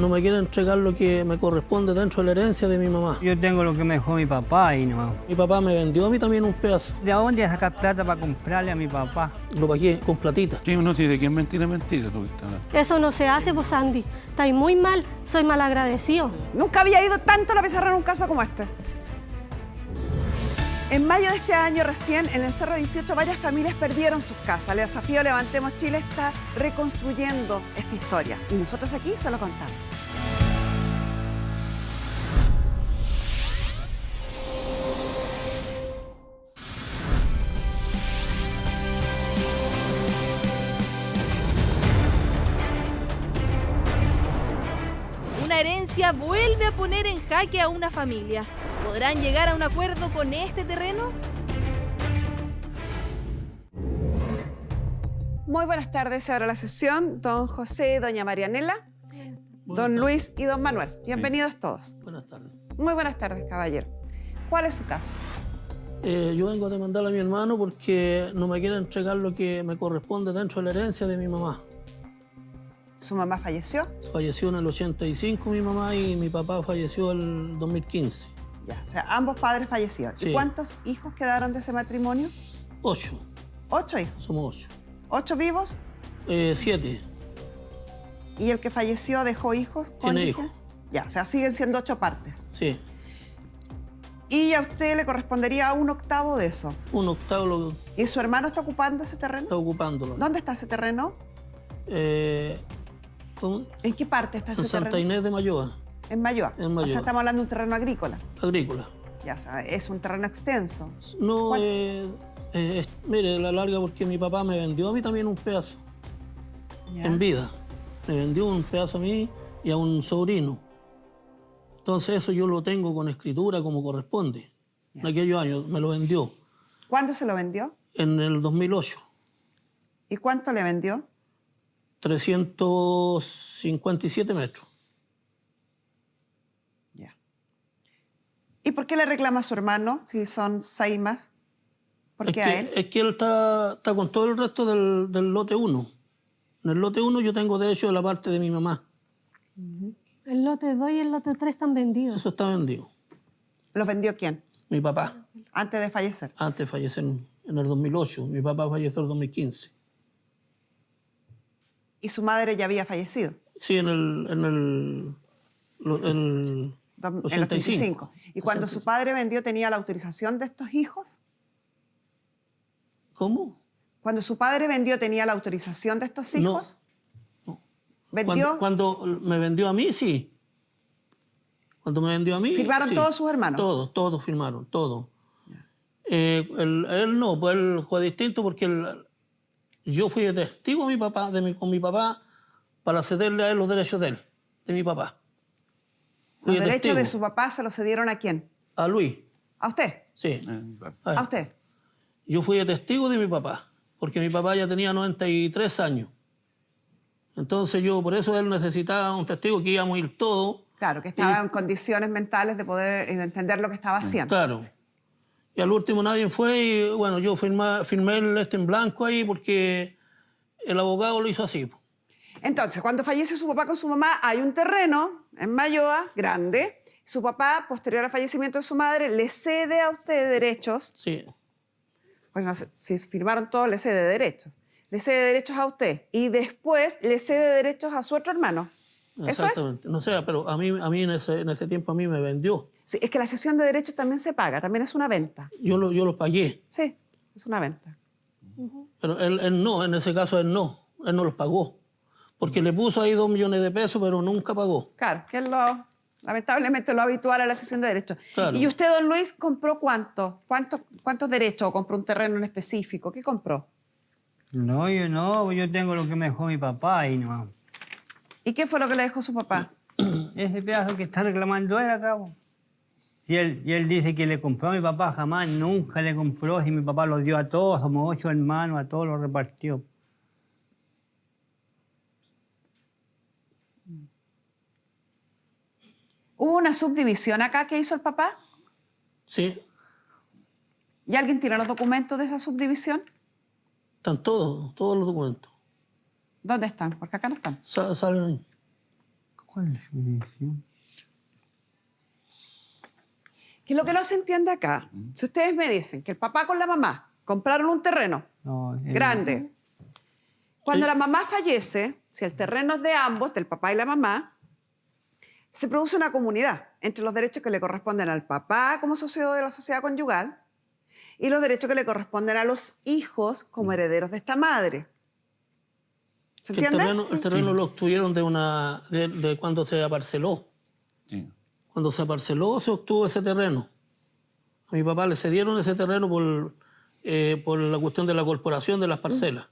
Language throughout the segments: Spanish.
no me quiere entregar lo que me corresponde dentro de la herencia de mi mamá. Yo tengo lo que me dejó mi papá y no. Mi papá me vendió a mí también un pedazo. ¿De dónde sacar plata para comprarle a mi papá? Lo pagué con platita. Sí, uno dice que es mentira, mentira. Tú, Eso no se hace, pues Andy. Estáis muy mal, soy malagradecido. Nunca había ido tanto a la pizarra en un caso como este. En mayo de este año recién, en el Cerro 18, varias familias perdieron sus casas. El desafío Levantemos Chile está reconstruyendo esta historia. Y nosotros aquí se lo contamos. Una herencia vuelve a poner en jaque a una familia. ¿Podrán llegar a un acuerdo con este terreno? Muy buenas tardes, se abre la sesión. Don José y doña Marianela, don tardes. Luis y don Manuel. Bienvenidos todos. Buenas tardes. Muy buenas tardes, caballero. ¿Cuál es su casa? Yo vengo a demandar a mi hermano porque no me quiere entregar lo que me corresponde dentro de la herencia de mi mamá. ¿Su mamá falleció? Falleció en el 85 mi mamá y mi papá falleció en el 2015. Ya, o sea, ambos padres fallecidos. Sí. ¿Y cuántos hijos quedaron de ese matrimonio? 8. 8 hijos. Somos 8. 8 vivos. 7. ¿Y el que falleció dejó hijos? Tiene cónyuge? hijos. Ya, o sea, siguen siendo 8 partes. Sí. Y a usted le correspondería 1/8 de eso. Un octavo lo ¿Y su hermano está ocupando ese terreno? está ocupándolo. ¿Dónde está ese terreno? ¿Cómo? ¿En qué parte está ese En Santa terreno? Inés de Mayoa, En Mayoa. En O Mayoa. sea, estamos hablando de un terreno agrícola. agrícola. Ya, o sea, es un terreno extenso. No, ¿Cuál? mire, la larga porque mi papá me vendió a mí también un pedazo Ya. en vida. Me vendió un pedazo a mí y a un sobrino. Entonces eso yo lo tengo con escritura como corresponde. En aquellos años me lo vendió, ¿Cuándo se lo vendió? en el 2008. ¿Y cuánto le vendió? 357 metros. Ya. ¿Y por qué le reclama a su hermano si son 6 más? ¿Por qué a él? Es que él está con todo el resto del lote 1. En el lote 1 yo tengo derecho de la parte de mi mamá. El lote 2 y el lote 3 están vendidos. Eso está vendido. ¿Los vendió quién? Mi papá, Antes de fallecer. antes de fallecer en el 2008. Mi papá falleció en el 2015. ¿Y su madre ya había fallecido? Sí, en el El 85. ¿Y cuando su padre vendió tenía la autorización de estos hijos? ¿Cómo? Cuando su padre vendió tenía la autorización de estos hijos? No. ¿Vendió? Cuando me vendió a mí, sí. Cuando me vendió a mí, ¿Firmaron sí. todos sus hermanos? Todos firmaron, todos. Él no, pues él fue distinto porque yo fui testigo con mi papá para cederle a él los derechos de él, de mi papá. Fui ¿Los derechos testigo. de su papá se los cedieron a quién? A Luis, ¿A usted? sí. claro. A él. ¿A usted? Yo fui testigo de mi papá, porque mi papá ya tenía 93 años. Entonces por eso él necesitaba un testigo que íbamos a ir todos. Claro, que estaba en condiciones mentales de poder entender lo que estaba haciendo. Claro. Y al último nadie fue y bueno, yo firmé el en blanco ahí porque el abogado lo hizo así. Entonces, cuando fallece su papá con su mamá, hay un terreno en Mayoa, grande. Su papá, posterior al fallecimiento de su madre, le cede a usted derechos. Sí, Pues no sé, si firmaron todos, le cede derechos. Le cede derechos a usted. Y después le cede derechos a su otro hermano. ¿Eso es? exactamente. No sé, pero a mí en ese tiempo a mí me vendió. Sí, es que la cesión de derechos también se paga, también es una venta. Yo lo pagué. Sí, es una venta. Pero él no, en ese caso él no los pagó. Porque le puso ahí 2 millones de pesos, pero nunca pagó. Claro, que es lamentablemente lo habitual a la cesión de derechos. Claro. ¿Y usted, don Luis, compró cuánto? ¿Cuántos derechos? ¿O compró un terreno en específico? ¿Qué compró? No, yo tengo lo que me dejó mi papá y no. ¿Y qué fue lo que le dejó su papá? Ese pedazo que está reclamando él acá. Po. Y él dice que le compró a mi papá, jamás, nunca le compró. Si mi papá los dio a todos, somos 8 hermanos, a todos los repartió. ¿Hubo una subdivisión acá que hizo el papá? Sí, ¿Y alguien tiene los documentos de esa subdivisión? están todos los documentos. ¿Dónde están? Porque acá no están. Salen ahí. ¿Cuál es su división? ¿Qué es lo que no se entiende acá? Si ustedes me dicen que el papá con la mamá compraron un terreno No, grande, cuando la mamá fallece, si el terreno es de ambos, del papá y la mamá, se produce una comunidad entre los derechos que le corresponden al papá como socio de la sociedad conyugal y los derechos que le corresponden a los hijos como herederos de esta madre. ¿Se Que el entiende? terreno lo obtuvieron de cuando se aparceló. Sí. Cuando se aparceló se obtuvo ese terreno. A mi papá le cedieron ese terreno por la cuestión de la corporación de las parcelas.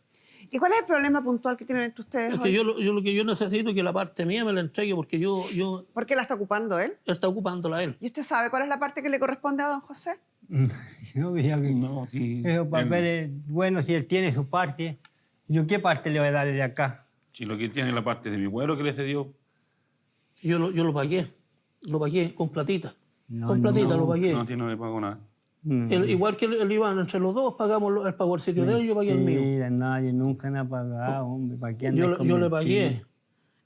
¿Y cuál es el problema puntual que tienen entre ustedes Es hoy? que lo que yo necesito es que la parte mía me la entregue porque él ¿Por qué la está ocupando él? está ocupándola él. ¿Y usted sabe cuál es la parte que le corresponde a don José? Yo veía que No, sí. esos papeles, bueno, si él tiene su parte, ¿yo qué parte le voy a dar de acá? Si lo que tiene la parte de mi abuelo que le cedió. Yo lo pagué. Lo pagué con platita. No, con platita no, lo pagué. No, a ti no le pago nada. Igual que el Iván, entre los dos pagamos él pagó el sitio de él y yo pagué el mío. Mira, nadie nunca me ha pagado, hombre. ¿Para qué andas con Yo le mentiras? pagué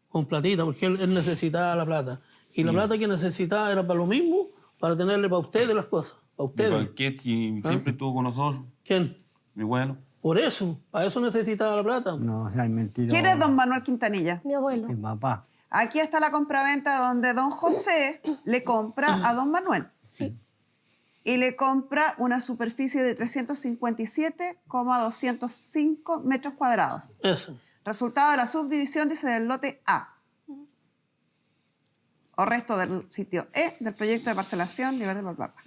con platita porque él necesitaba la plata. Y la plata que necesitaba era para lo mismo, para tenerle para ustedes las cosas. Para ¿Para ustedes. qué? Si siempre estuvo con nosotros, ¿Quién? mi abuelo. Por eso, para eso necesitaba la plata. No, o sea, es mentira. ¿Quién es don Manuel Quintanilla? Mi abuelo. Mi papá. Aquí está la compraventa donde don José le compra a don Manuel. Sí. Y le compra una superficie de 357,205 metros cuadrados. Eso. Resultado de la subdivisión, dice, del lote A. O resto del sitio E del proyecto de parcelación de Verde Palpapa.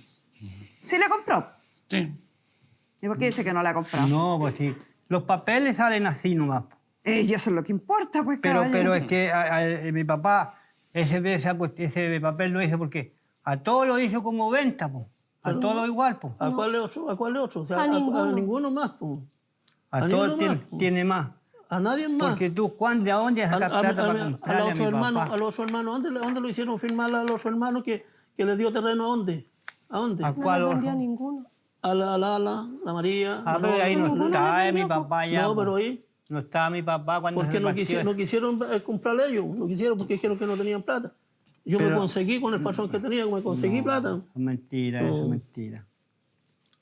¿Sí le compró? Sí. ¿Y por qué dice que no la ha comprado? No, pues sí. Los papeles salen así nomás. Y eso es lo que importa, pues, Pero caballero. es que mi papá, ese papel lo hizo porque a todo lo hizo como venta, po. A todo igual, po. ¿A cuál es otro? ¿A cuál es otro? O sea, A a ninguno. ninguno más. Po. A a todos ninguno más, po. tiene más. A nadie más. Porque tú, ¿de dónde a, sacas a- plata a- para a comprarle los a otros mi hermanos, papá? a los otros hermanos, ¿dónde lo hicieron firmar a los otros hermanos que le dio terreno a dónde? ¿A dónde? ¿A No cuál le otro? vendió a ninguno. A la María. Ah, a pero ahí no ninguno está le mi vendió, po. papá ya. No, po. pero ahí. No estaba mi papá cuando Porque se partió. no quisieron comprar ellos. No quisieron porque dijeron que no tenían plata. Yo me conseguí con el patrón que tenía, me conseguí plata. Es mentira, eso es mentira.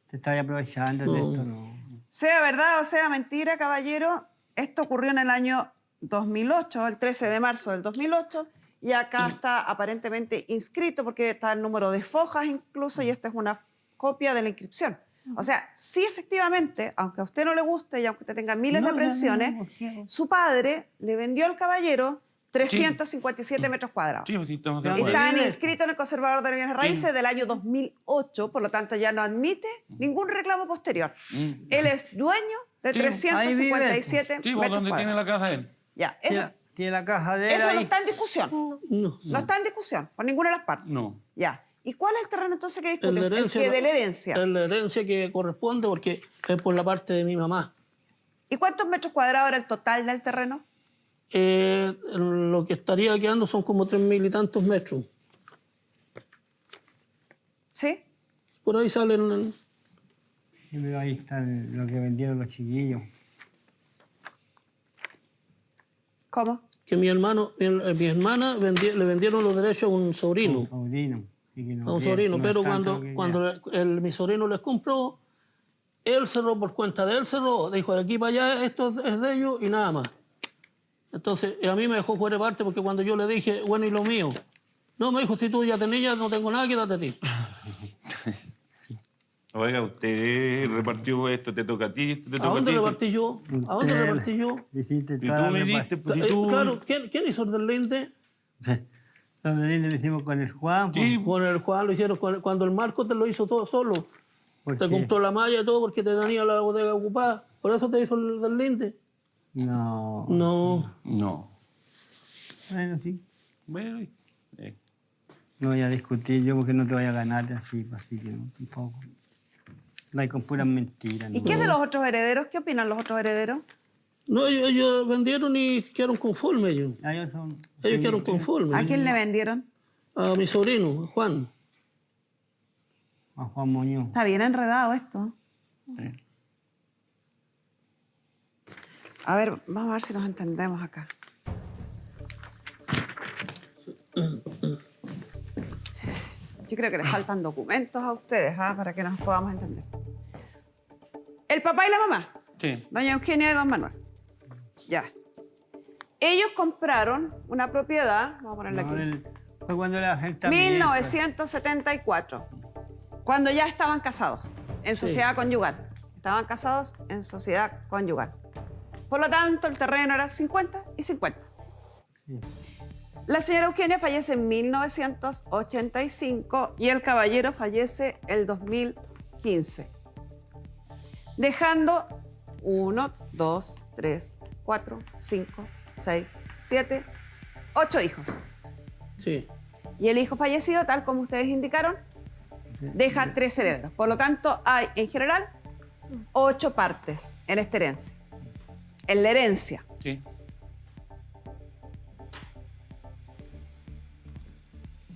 Te estás aprovechando de esto, no. Sea verdad o sea mentira, caballero, esto ocurrió en el año 2008, el 13 de marzo del 2008, y acá está aparentemente inscrito porque está el número de fojas incluso, y esta es una copia de la inscripción. O sea, sí, efectivamente, aunque a usted no le guste y aunque usted tenga miles No, de no, pensiones, no, no. su padre le vendió al caballero 357 metros cuadrados. Sí, sí, estamos de Y Y acuerdo. están Libre. inscritos en el conservador de bienes raíces del año 2008, por lo tanto ya no admite ningún reclamo posterior. Él es dueño de Sí, 357 Sí, ¿por metros dónde tiene cuadrados. la casa él? Ya, eso, Tiene la caja de él eso no ahí. está en discusión. No. No está en discusión por ninguna de las partes. No. Ya. ¿Y cuál es el terreno entonces que El discuten? de El herencia, que de la herencia. Es la herencia que corresponde porque es por la parte de mi mamá. ¿Y cuántos metros cuadrados era el total del terreno? Lo que estaría quedando son como 3.000 y tantos metros. ¿Sí? Por ahí salen. Sí, pero ahí está lo que vendieron los chiquillos. ¿Cómo? Que mi hermana le vendieron los derechos a un sobrino. Un sobrino. Sí, que no A un quiere, sobrino, no pero es tanto que cuando mi sobrino les compró, él cerró por cuenta de él, cerró, dijo de aquí para allá esto es de ellos y nada más. Entonces, a mí me dejó fuera de parte porque cuando yo le dije, bueno, ¿y lo mío? No, me dijo, si tú ya tenías, no tengo nada, quédate a ti. Oiga, usted repartió esto, te toca a ti, esto te ¿A toca a dónde ti. repartí yo? ¿A dónde Usted repartí yo? Hiciste Y toda tú la me diste, pues, y tú... Claro, ¿quién hizo el del linde? Los de lo hicimos con el Juan. pues. Sí, Con el Juan lo hicieron, cuando el Marco te lo hizo todo solo. ¿Por Te qué? compró la malla y todo porque te tenía la bodega ocupada. Por eso te hizo el del linde. No. No. No. Bueno, sí. Bueno, No voy a discutir yo porque no te voy a ganar así que no, tampoco. No, con puras mentiras. ¿Y ¿no? qué de los otros herederos? ¿Qué opinan los otros herederos? No, ellos vendieron y quedaron conformes ellos. Ellos son... Ellos quedaron conformes. ¿A quién le vendieron? A mi sobrino, Juan. A Juan Muñoz. Está bien enredado esto. A ver, vamos a ver si nos entendemos acá. Yo creo que les faltan documentos a ustedes, para que nos podamos entender. El papá y la mamá, Sí. doña Eugenia y don Manuel. Ya. Ellos compraron una propiedad, vamos a ponerla No, aquí, fue cuando el asentamiento. 1974, cuando ya estaban casados en sociedad conyugal. Estaban casados en sociedad conyugal. Por lo tanto, el terreno era 50 y 50. La señora Eugenia fallece en 1985 y el caballero fallece el 2015, dejando 1, 2, 3, 4, 5, 6, 7, 8 hijos. Sí. Y el hijo fallecido, tal como ustedes indicaron, deja 3 herederos. Por lo tanto, hay en general 8 partes en esta herencia. En la herencia. Sí.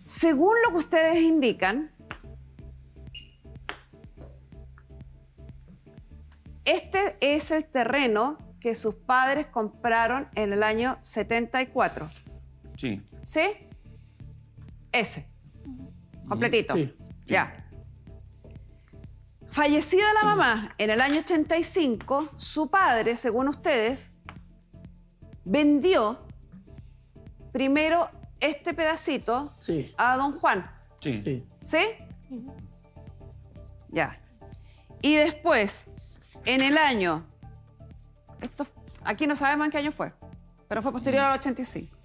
Según lo que ustedes indican, este es el terreno que sus padres compraron en el año 74. Sí. ¿Sí? Ese. Completito. Sí. Ya. Fallecida la mamá en el año 85, su padre, según ustedes, vendió primero este pedacito Sí. a don Juan. Sí. Sí. ¿Sí? Ya. Y después, en el año... aquí no sabemos en qué año fue, pero fue posterior al 85.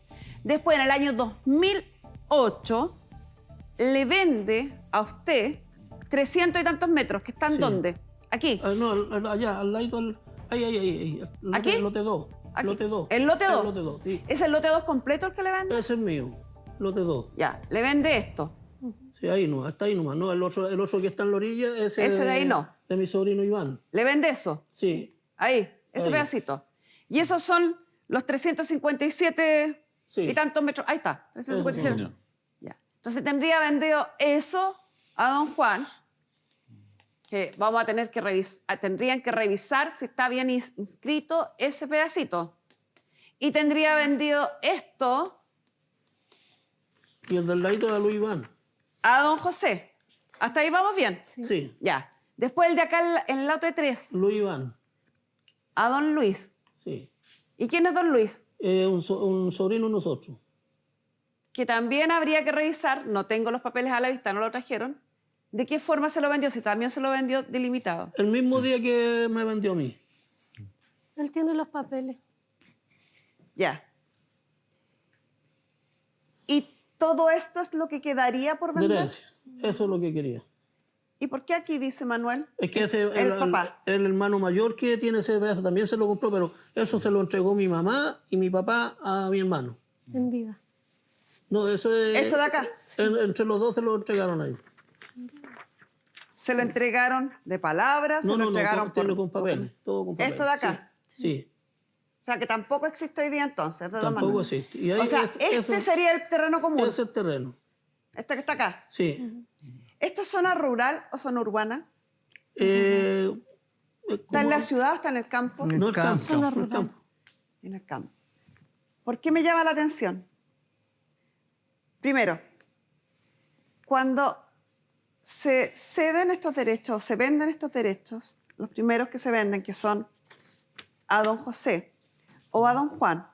Después, en el año 2008, le vende a usted 300 y tantos metros, que están Sí. ¿dónde? Aquí. No, allá, al lado. Ahí. ¿Aquí? Lote 2. Aquí. Lote 2. ¿El lote 2? El lote 2, sí. ¿Es el lote 2 completo el que le vende? Ese es mío. Lote 2. Ya, le vende esto. Sí, ahí no, hasta ahí nomás. No, el otro que está en la orilla, ese Ese de ahí no. De mi sobrino Iván. Le vende eso. Sí. Ahí, ese Ahí. pedacito. Y esos son los 357 Sí. y tantos metros. Ahí está, 357. Eso. Ya. Entonces tendría vendido eso a don Juan, que vamos a tener que revisar, tendrían que revisar si está bien inscrito ese pedacito. Y tendría vendido esto Y el del ladito de Luis Iván. a don José. ¿Hasta ahí vamos bien? Sí. Ya. Después el de acá, en el lote 3, Luis Iván. a don Luis. Sí. ¿Y quién es don Luis? Un sobrino de nosotros. Que también habría que revisar, no tengo los papeles a la vista, no lo trajeron, de qué forma se lo vendió, si también se lo vendió delimitado. El mismo día que me vendió a mí. Él tiene los papeles. Ya. ¿Y todo esto es lo que quedaría por De vender? herencia. Eso es lo que quería. ¿Y por qué aquí dice Manuel? Es que ese, el papá. el hermano mayor que tiene ese pedazo también se lo compró, pero eso se lo entregó mi mamá y mi papá a mi hermano. En vida. No, eso es... ¿Esto de acá? Entre los dos se lo entregaron ahí. ¿Se lo entregaron de palabras? ¿Se lo entregaron todo con papeles. Todo con papeles. ¿Esto de acá? Sí. O sea, que tampoco existe hoy día entonces. de don Tampoco Manuel. existe. Y ahí O sea, eso sería el terreno común. es el terreno. Este que está acá. Sí. ¿Esto es zona rural o zona urbana? ¿Está ¿Está en la ciudad o está en el campo? En el No, el campo. Zona El rural. campo. En el campo. ¿Por qué me llama la atención? Primero, cuando se ceden estos derechos o se venden estos derechos, los primeros que se venden, que son a don José o a don Juan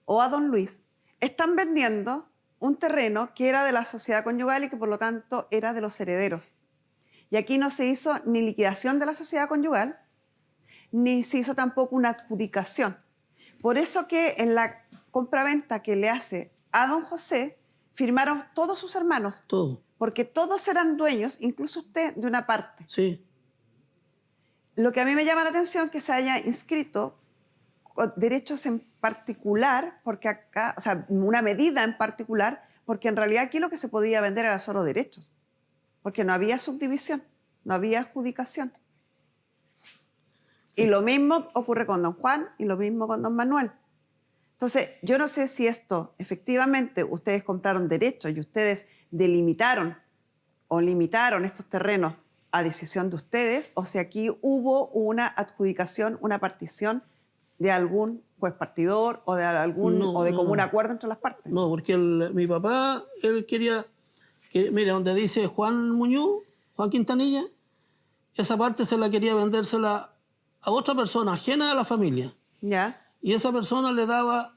o a don Luis, están vendiendo un terreno que era de la sociedad conyugal y que por lo tanto era de los herederos. Y aquí no se hizo ni liquidación de la sociedad conyugal, ni se hizo tampoco una adjudicación. Por eso que en la compraventa que le hace a don José, firmaron todos sus hermanos, Todo. porque todos eran dueños, incluso usted, de una parte. Sí. Lo que a mí me llama la atención es que se haya inscrito con derechos en particular, porque acá, o sea, una medida en particular, porque en realidad aquí lo que se podía vender era solo derechos, porque no había subdivisión, no había adjudicación. Y lo mismo ocurre con don Juan y lo mismo con don Manuel. Entonces, yo no sé si esto, efectivamente, ustedes compraron derechos y ustedes delimitaron o limitaron estos terrenos a decisión de ustedes, o si aquí hubo una adjudicación, una partición de algún juez partidor o de algún No, o de no, común no. acuerdo entre las partes. No, porque mi papá, él quería que, mire, donde dice Juan Muñoz, Juan Quintanilla, esa parte se la quería vendérsela a otra persona ajena a la familia. Ya, Y esa persona le daba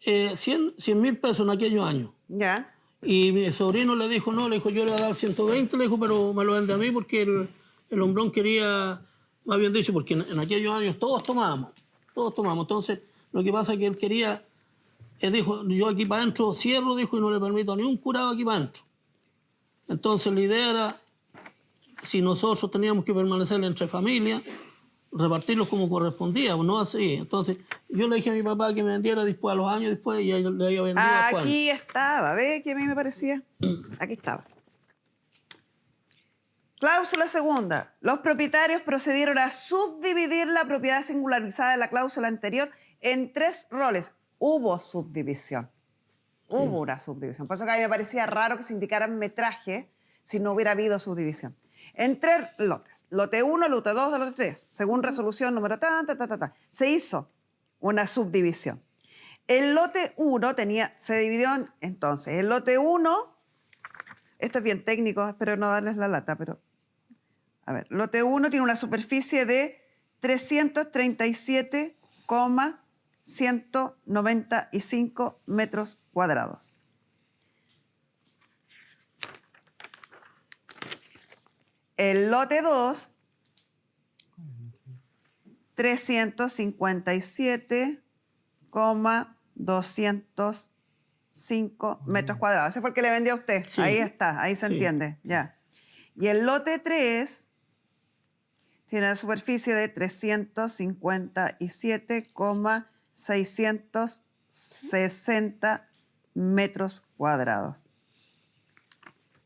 100.000 pesos en aquellos años. ya. Y mi sobrino le dijo, no, le dijo, yo le voy a dar 120, le dijo, pero me lo vende a mí porque el hombrón quería, más bien dicho, porque en aquellos años todos tomábamos. Entonces, lo que pasa es que él quería, él dijo, yo aquí para adentro cierro, dijo, y no le permito a ni un curado aquí para adentro. Entonces, la idea era, si nosotros teníamos que permanecer entre familias, repartirlos como correspondía, no así. Entonces, yo le dije a mi papá que me vendiera después a los años después y ella le había vendido a Juan. Aquí estaba, ¿ve? Que a mí me parecía. Aquí estaba. Cláusula segunda. Los propietarios procedieron a subdividir la propiedad singularizada de la cláusula anterior en 3 roles. Hubo subdivisión. Hubo una subdivisión. Por eso que a mí me parecía raro que se indicaran metraje si no hubiera habido subdivisión. En 3 lotes. Lote 1, lote 2, lote 3. Según resolución número se hizo una subdivisión. El lote 1 se dividió entonces. El lote 1, esto es bien técnico, espero no darles la lata, pero... A ver, lote 1 tiene una superficie de 337,195 metros cuadrados. El lote 2, 357,205 metros cuadrados. Ese fue el que le vendió a usted. Sí. Ahí está, ahí se entiende, ya. Y el lote 3 tiene una superficie de 357,660 metros cuadrados.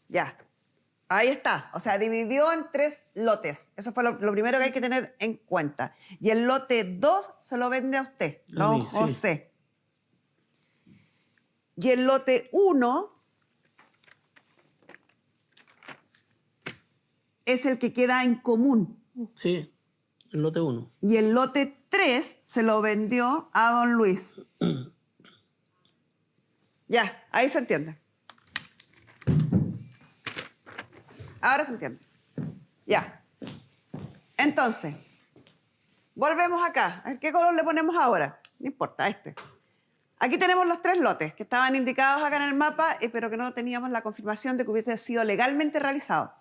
Ya. Ahí está, o sea, dividió en 3 lotes. Eso fue lo primero que hay que tener en cuenta. Y el lote 2 se lo vende a usted, don mí, sí. José. Y el lote 1 es el que queda en común. Sí, el lote 1. Y el lote 3 se lo vendió a don Luis. Ya, ahí se entiende. Ahora se entiende. Ya. Entonces, volvemos acá. A ver, ¿qué color le ponemos ahora? No importa, este. Aquí tenemos los 3 lotes que estaban indicados acá en el mapa, pero que no teníamos la confirmación de que hubiese sido legalmente realizado.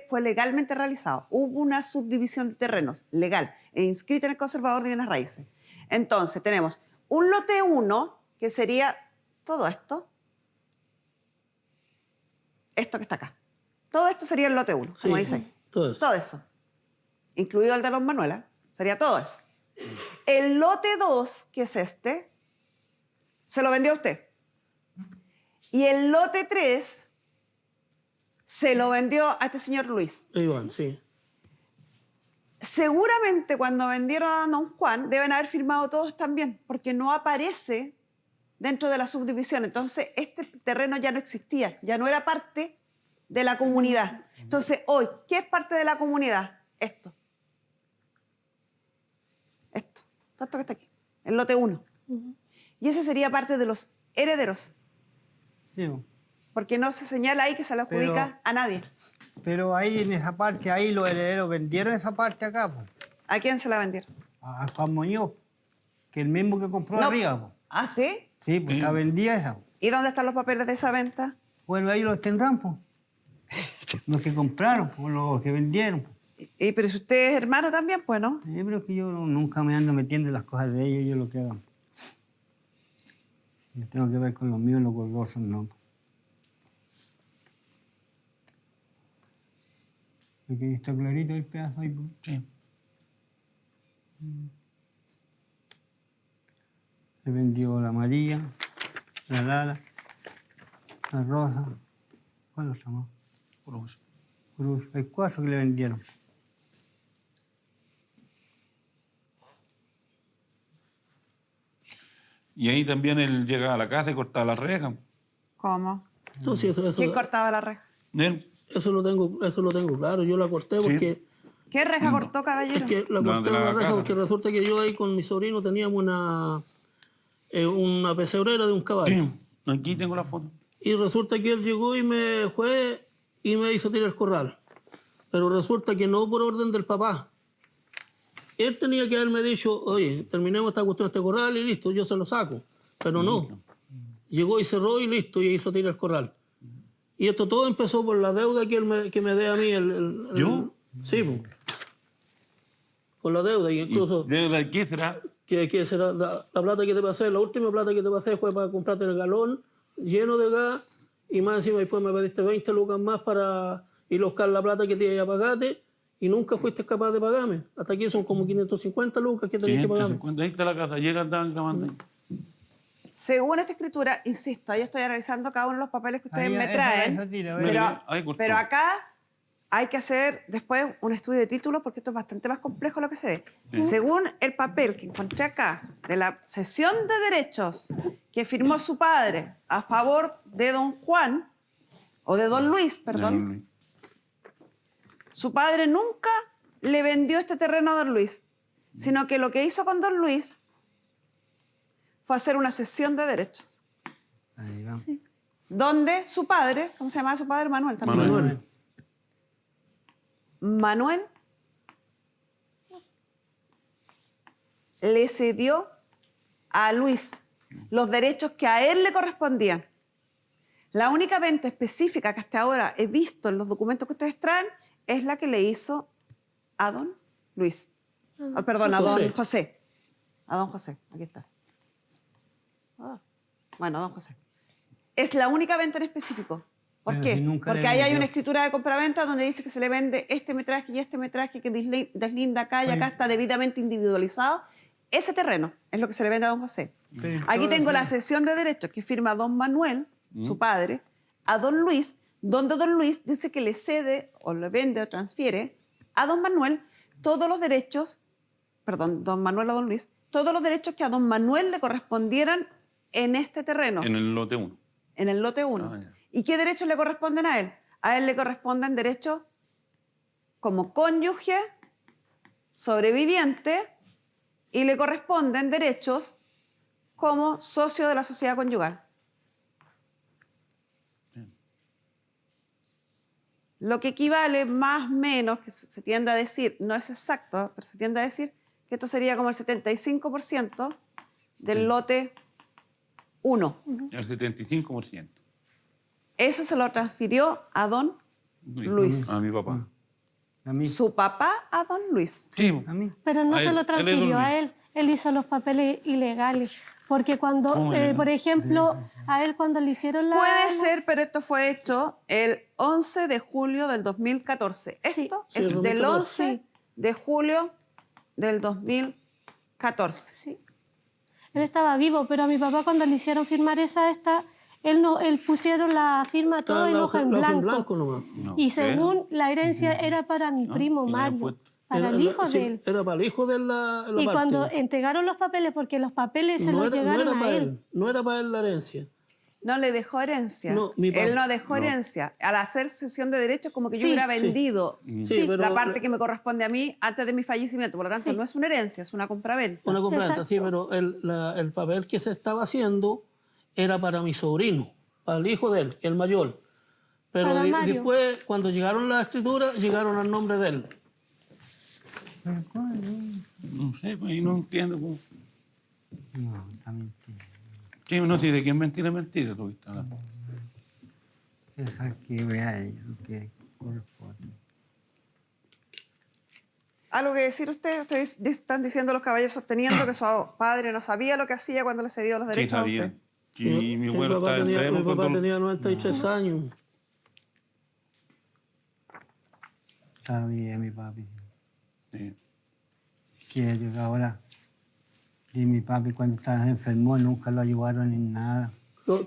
Fue legalmente realizado. Hubo una subdivisión de terrenos legal e inscrita en el Conservador de Bienes Raíces. Entonces, tenemos un lote 1, que sería todo esto. Esto que está acá. Todo esto sería el lote 1, como dice ahí. Todo eso. Todo eso. Incluido el de los Manuela. Sería todo eso. El lote 2, que es este, se lo vendió a usted. Y el lote 3 se lo vendió a este señor Luis. Iván, sí. Seguramente cuando vendieron a don Juan deben haber firmado todos también, porque no aparece dentro de la subdivisión. Entonces, este terreno ya no existía, ya no era parte de la comunidad. Entonces, hoy, ¿qué es parte de la comunidad? Esto. Todo esto que está aquí. El lote 1. Y ese sería parte de los herederos. Sí, Porque no se señala ahí que se lo adjudica a nadie. pero ahí en esa parte, ahí los herederos vendieron esa parte acá, pues, ¿A quién se la vendieron? a Juan Muñoz, que el mismo que compró No. arriba. Pues. ¿Ah, sí? Sí, pues está vendida esa. Pues. ¿Y dónde están los papeles de esa venta? Bueno, ahí los tendrán, pues. Los que compraron, pues, los que vendieron. Pues. Pero si usted es hermano también, pues, ¿no? Sí, pero es que yo nunca me ando metiendo en las cosas de ellos, yo lo que hagan. Yo tengo que ver con los míos, los gordosos, no. Aquí está clarito el pedazo ahí. Pues. Sí. Se vendió la amarilla, la lala, la rosa. ¿Cuál otra más? Cruz. Cruz. Hay 4 que le vendieron. Y ahí también él llegaba a la casa y cortaba la reja. ¿Cómo? No, sí, ¿Quién cortaba la reja? Él, eso lo tengo claro. Yo la corté porque... ¿Qué reja cortó, caballero? Es que la No, corté de la una reja casa. porque resulta que yo ahí con mi sobrino teníamos una pesebrera de un caballo. aquí tengo la foto. Y resulta que él llegó y me fue y me hizo tirar el corral. Pero resulta que no por orden del papá. Él tenía que haberme dicho, oye, terminemos esta cuestión de este corral y listo, yo se lo saco. Pero no. Llegó y cerró y listo, y hizo tirar el corral. Y esto todo empezó por la deuda que él que me dé a mí. ¿Yo? Sí, pues. Por la deuda. Y incluso... ¿Deuda de qué será? que será la plata que te pasé, la última plata que te pasé fue para comprarte el galón lleno de gas y más encima después me pediste 20 lucas más para ir a buscar la plata que te iba a pagarte y nunca fuiste capaz de pagarme. Hasta aquí son como 550 lucas que tenías que pagarme. 550, ahí está la casa, llegan, estaban clamando ahí. Según esta escritura, insisto, ahí estoy analizando cada uno de los papeles que ustedes Ahí, me eso, traen, eso tira, ahí cortó. pero acá hay que hacer después un estudio de títulos porque esto es bastante más complejo de lo que se ve. Sí. Según el papel que encontré acá de la cesión de derechos que firmó su padre a favor de don Juan, o de don Luis, perdón, su padre nunca le vendió este terreno a don Luis, sino que lo que hizo con don Luis fue hacer una cesión de derechos. Ahí va. Donde su padre, ¿cómo se llamaba su padre? Manuel también. Manuel. Manuel le cedió a Luis los derechos que a él le correspondían. La única venta específica que hasta ahora he visto en los documentos que ustedes traen es la que le hizo a don Luis. Perdón, a don José. A don José, aquí está. Bueno, don José. Es la única venta en específico. ¿Por Pero qué? si nunca le Porque ahí hay vendió. una escritura de compraventa donde dice que se le vende este metraje y este metraje que deslinda acá y acá está debidamente individualizado. Ese terreno es lo que se le vende a don José. Pero Aquí todo tengo eso- la cesión de derechos que firma don Manuel, su padre, a don Luis, donde don Luis dice que le cede o le vende o transfiere a don Manuel todos los derechos, perdón, don Manuel a don Luis, todos los derechos que a don Manuel le correspondieran en este terreno. En el lote 1. En el lote 1. Ah, ya. ¿Y qué derechos le corresponden a él? A él le corresponden derechos como cónyuge, sobreviviente, y le corresponden derechos como socio de la sociedad conyugal. Lo que equivale más o menos, que se tiende a decir, no es exacto, pero se tiende a decir que esto sería como el 75% del lote 1. El 75%. Eso se lo transfirió a don Luis. A mi papá. A mí. Su papá a don Luis. Sí. A mí. Pero no A se él, lo él es transfirió don a Luis. él. Él hizo los papeles ilegales. Porque cuando, ¿Cómo ilegal? por ejemplo, a él cuando le hicieron la... Puede ser, pero esto fue hecho el 11 de julio del 2014. Sí. Esto Sí, es el del 2014. 11 de julio del 2014. Sí. Él estaba vivo, pero a mi papá cuando le hicieron firmar él pusieron la firma todo en hoja en la hoja en blanco. blanco nomás. No Y sé. según la herencia era para mi primo y la habían Mario, puesto. para el hijo sí, de él. Era para el hijo de la Y parte. cuando entregaron los papeles, porque los papeles se no los era, llegaron a para él. No era para él la herencia. No le dejó herencia. No, mi papá- Él no dejó No. herencia. Al hacer cesión de derechos, como que yo Sí, hubiera sí. vendido Sí, pero la parte que me corresponde a mí antes de mi fallecimiento. Por lo tanto, Sí. no es una herencia, es una compraventa. una compraventa, Exacto. sí, pero el papel que se estaba haciendo era para mi sobrino, para el hijo de él, el mayor. Pero Para Mario. después, cuando llegaron las escrituras, llegaron al nombre de él. No sé, pues, y no entiendo cómo. No, está mentira. ¿Qué? No sé de quién mentira es mentira. Tú estás hablando. Deja que vea lo que corresponde. ¿Algo que decir usted? Ustedes están diciendo los caballeros sosteniendo que su padre no sabía lo que hacía cuando le cedió los ¿Qué derechos a sabía? usted. Que mi abuelo papá estaba enfermo. mi papá cuando- tenía 93 años. Sabía mi papi. Sí. Que ahora. Y mi papi cuando estaba enfermo nunca lo ayudaron en nada. ¿Cómo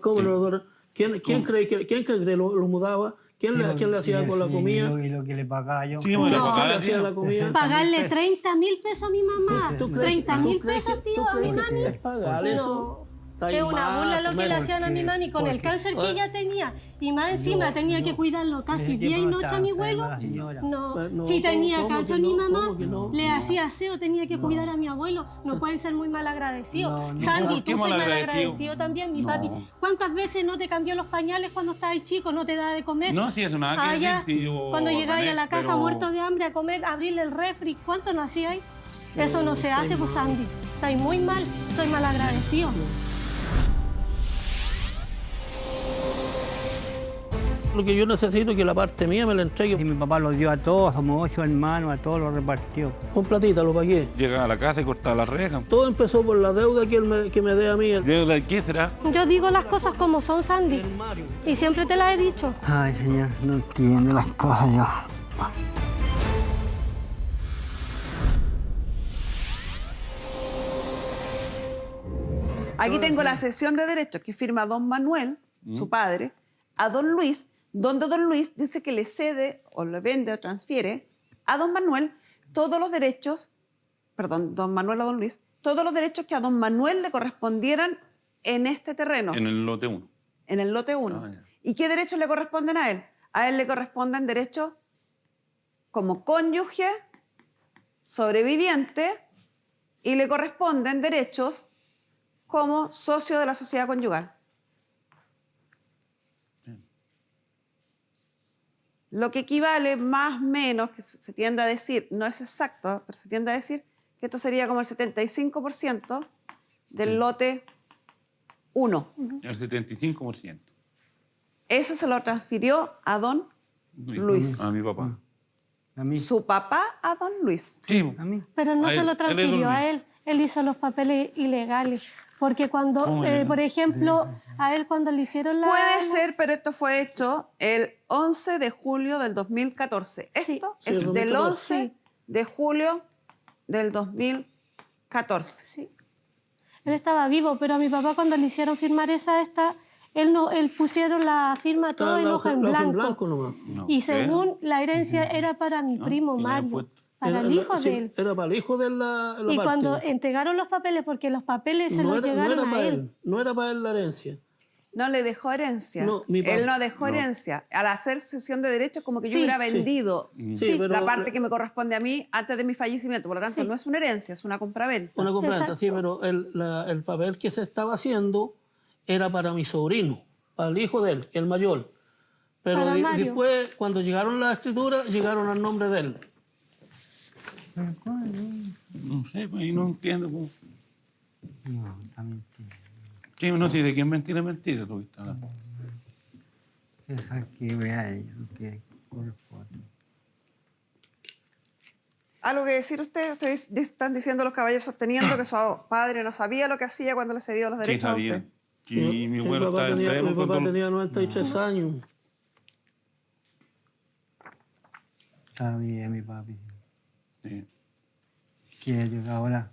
¿Quién cree que lo mudaba? ¿Quién le hacía con la comida? Y lo que le pagaba yo. Sí, bueno, No. para ¿Quién le acá, hacía tío. la comida? Pagarle 30.000 pesos a mi mamá. ¿Tú crees- 30.000 tú crees pesos, que- tío, tú a mi crees que mami. es pagar eso? Está Es una mal, burla lo que le menos hacían a mi mami con el porque- cáncer que ella tenía. Y más encima tenía que cuidarlo casi día y noche a mi abuelo. No, No, si tenía ¿cómo cáncer que mi no? mamá, ¿Cómo que no? le hacía aseo, tenía que cuidar a mi abuelo. No pueden ser muy mal agradecidos. Sandy, ¿Por qué tú soy mal malagradecido? agradecido también, mi papi. ¿Cuántas veces no te cambió los pañales cuando estabas chico, no te daba de comer? No, sí, eso nada que Allá, decir, sí, yo cuando llegáis a gané, la casa pero- muerto de hambre a comer, abrirle el refri, ¿cuánto no hacíais? Eso no se hace, pues Sandy. Estáis muy mal, soy mal agradecido. Lo que yo necesito es que la parte mía me la Y entregue. mi papá los dio a todos, somos 8 hermanos, a todos los repartió. Con platita lo pagué. Llegaba a la casa y cortaba la reja. Todo empezó por la deuda que me dé a mí ¿De qué será? Yo digo las cosas como son, Sandy. el Mario. Y siempre te las he dicho. Ay, señor, no entiendo las cosas yo. Aquí tengo la cesión de derechos que firma don Manuel, su padre, a don Luis, donde don Luis dice que le cede o le vende o transfiere a don Manuel todos los derechos, perdón, don Manuel a don Luis, todos los derechos que a don Manuel le correspondieran en este terreno, En el lote 1. en el lote 1. Ah, ya. ¿Y qué derechos le corresponden a él? A él le corresponden derechos como cónyuge, sobreviviente, y le corresponden derechos como socio de la sociedad conyugal. Lo que equivale más o menos, que se tiende a decir, no es exacto, pero se tiende a decir que esto sería como el 75% del lote 1. El 75%. Eso se lo transfirió a don Luis. A mi papá. A mí, Su papá a don Luis. Sí. a mí. Pero no A se él, lo él es transfirió don a Luis. él. Él hizo los papeles ilegales. Porque cuando, ¿Cómo ilegal? por ejemplo, a él cuando le hicieron la... Puede ser, pero esto fue hecho el 11 de julio del 2014. Sí. Esto Sí, es el del 2014. 11 de julio del 2014. Sí. Él estaba vivo, pero a mi papá cuando le hicieron firmar él pusieron la firma todo en hoja en blanco. nomás. No Y sé. según la herencia era para mi primo y le habían Mario, puesto. para el hijo sí, de él. Era para el hijo de la Y parte. cuando entregaron los papeles, porque los papeles se no los era, llegaron a para él. No era para él la herencia. No le dejó herencia. No, mi papá- Él no dejó No. herencia. Al hacer cesión de derechos, como que yo Sí, hubiera sí. vendido Sí, pero la parte que me corresponde a mí antes de mi fallecimiento. Por lo tanto, Sí. no es una herencia, es una compraventa. Una compraventa, Exacto. sí, pero el papel que se estaba haciendo era para mi sobrino, para el hijo de él, el mayor. Pero Para Mario. después, cuando llegaron las escrituras, llegaron al nombre de él. No sé, pues y no entiendo cómo. No, está mentira. Sí, no sé de quién mentira es mentira. Tú estás hablando. Deja que vea lo que corresponde. ¿Algo que decir usted? Ustedes están diciendo los caballos sosteniendo que su padre no sabía lo que hacía cuando le cedió los Sí, derechos a sabía. usted. Sí, mi abuelo papá estaba tenía, enfermo. mi papá cuando- tenía 93 años. Está bien, mi papi. Sí. Que yo ahora,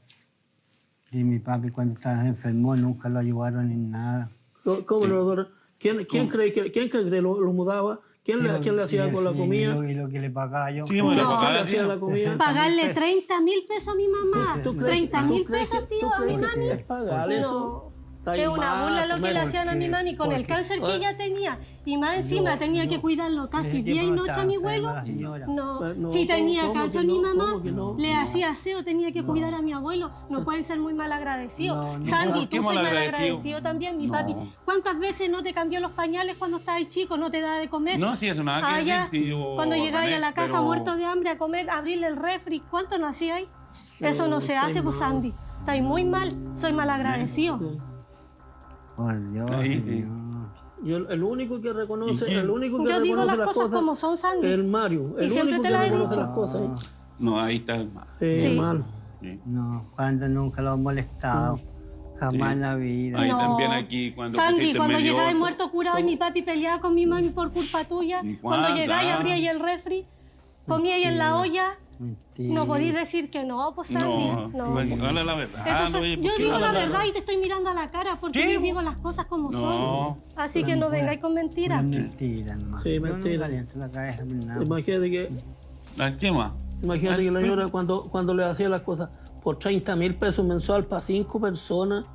y mi papi cuando estaba enfermo nunca lo ayudaron en nada. ¿Cómo lo adora? ¿Quién cree que lo mudaba? ¿Quién le hacía con la comida? Y lo que le pagaba yo. Sí, bueno, ¿Quién papá le la hacía la comida? Pagarle 30.000 pesos a mi mamá. ¿Tú crees- 30.000 tú crees pesos, que- tío, tú a mi crees que mami. es pagar eso? Está Es una mal, burla lo que le menos. hacían a mi mami con el cáncer que ella tenía. Y más encima tenía que cuidarlo casi Desde que día y no noche a estaba mi enferma abuelo. la señora. No, No, si tenía ¿cómo cáncer que mi no? mamá, ¿Cómo que no? le hacía aseo, tenía que cuidar a mi abuelo. No pueden ser muy mal agradecidos. No, Sandy, ¿por qué tú soy mal mal agradecido? agradecido también, mi No. papi. ¿Cuántas veces no te cambió los pañales cuando estabas chico, no te daba de comer? No, sí, eso nada que Allá, decir, sí, yo cuando llegáis gané, a la casa pero- muerto de hambre a comer, abrirle el refri, ¿cuánto no hacíais? Eso no se hace, pues Sandy. Estáis muy mal, soy mal agradecido. Por Dios, Ahí, sí. señor. Yo, el único que reconoce, ¿Y quién? el único que Yo digo reconoce las cosas como son, Sandy. es el Mario. Y El siempre único te que las he reconoce dicho. las cosas. No, ahí está el mal. Sí. Mal. Sí. No, cuando nunca lo han molestado. Jamás Sí. en la vida. Ahí No. también aquí cuando Sandy, pusiste cuando medio llegáis otro. muerto curado y mi papi peleaba con mi mami por culpa tuya, ¿Y cuando cuándo? llegáis abríais el refri, comíais en la olla, Mentira. no podéis decir que no, pues Sandy. No, habla la verdad. Eso no, soy- oye, ¿por yo qué digo habla la verdad y te estoy mirando a la cara porque Sí. yo digo las cosas como No. son. Así que no vengáis con mentiras. Es mentira, nomás. Sí, Yo mentira. nunca le entro en la cabeza por nada. Imagínate que ¿Qué más? Imagínate que la señora cuando le hacía las cosas por 30.000 pesos mensual para 5 personas.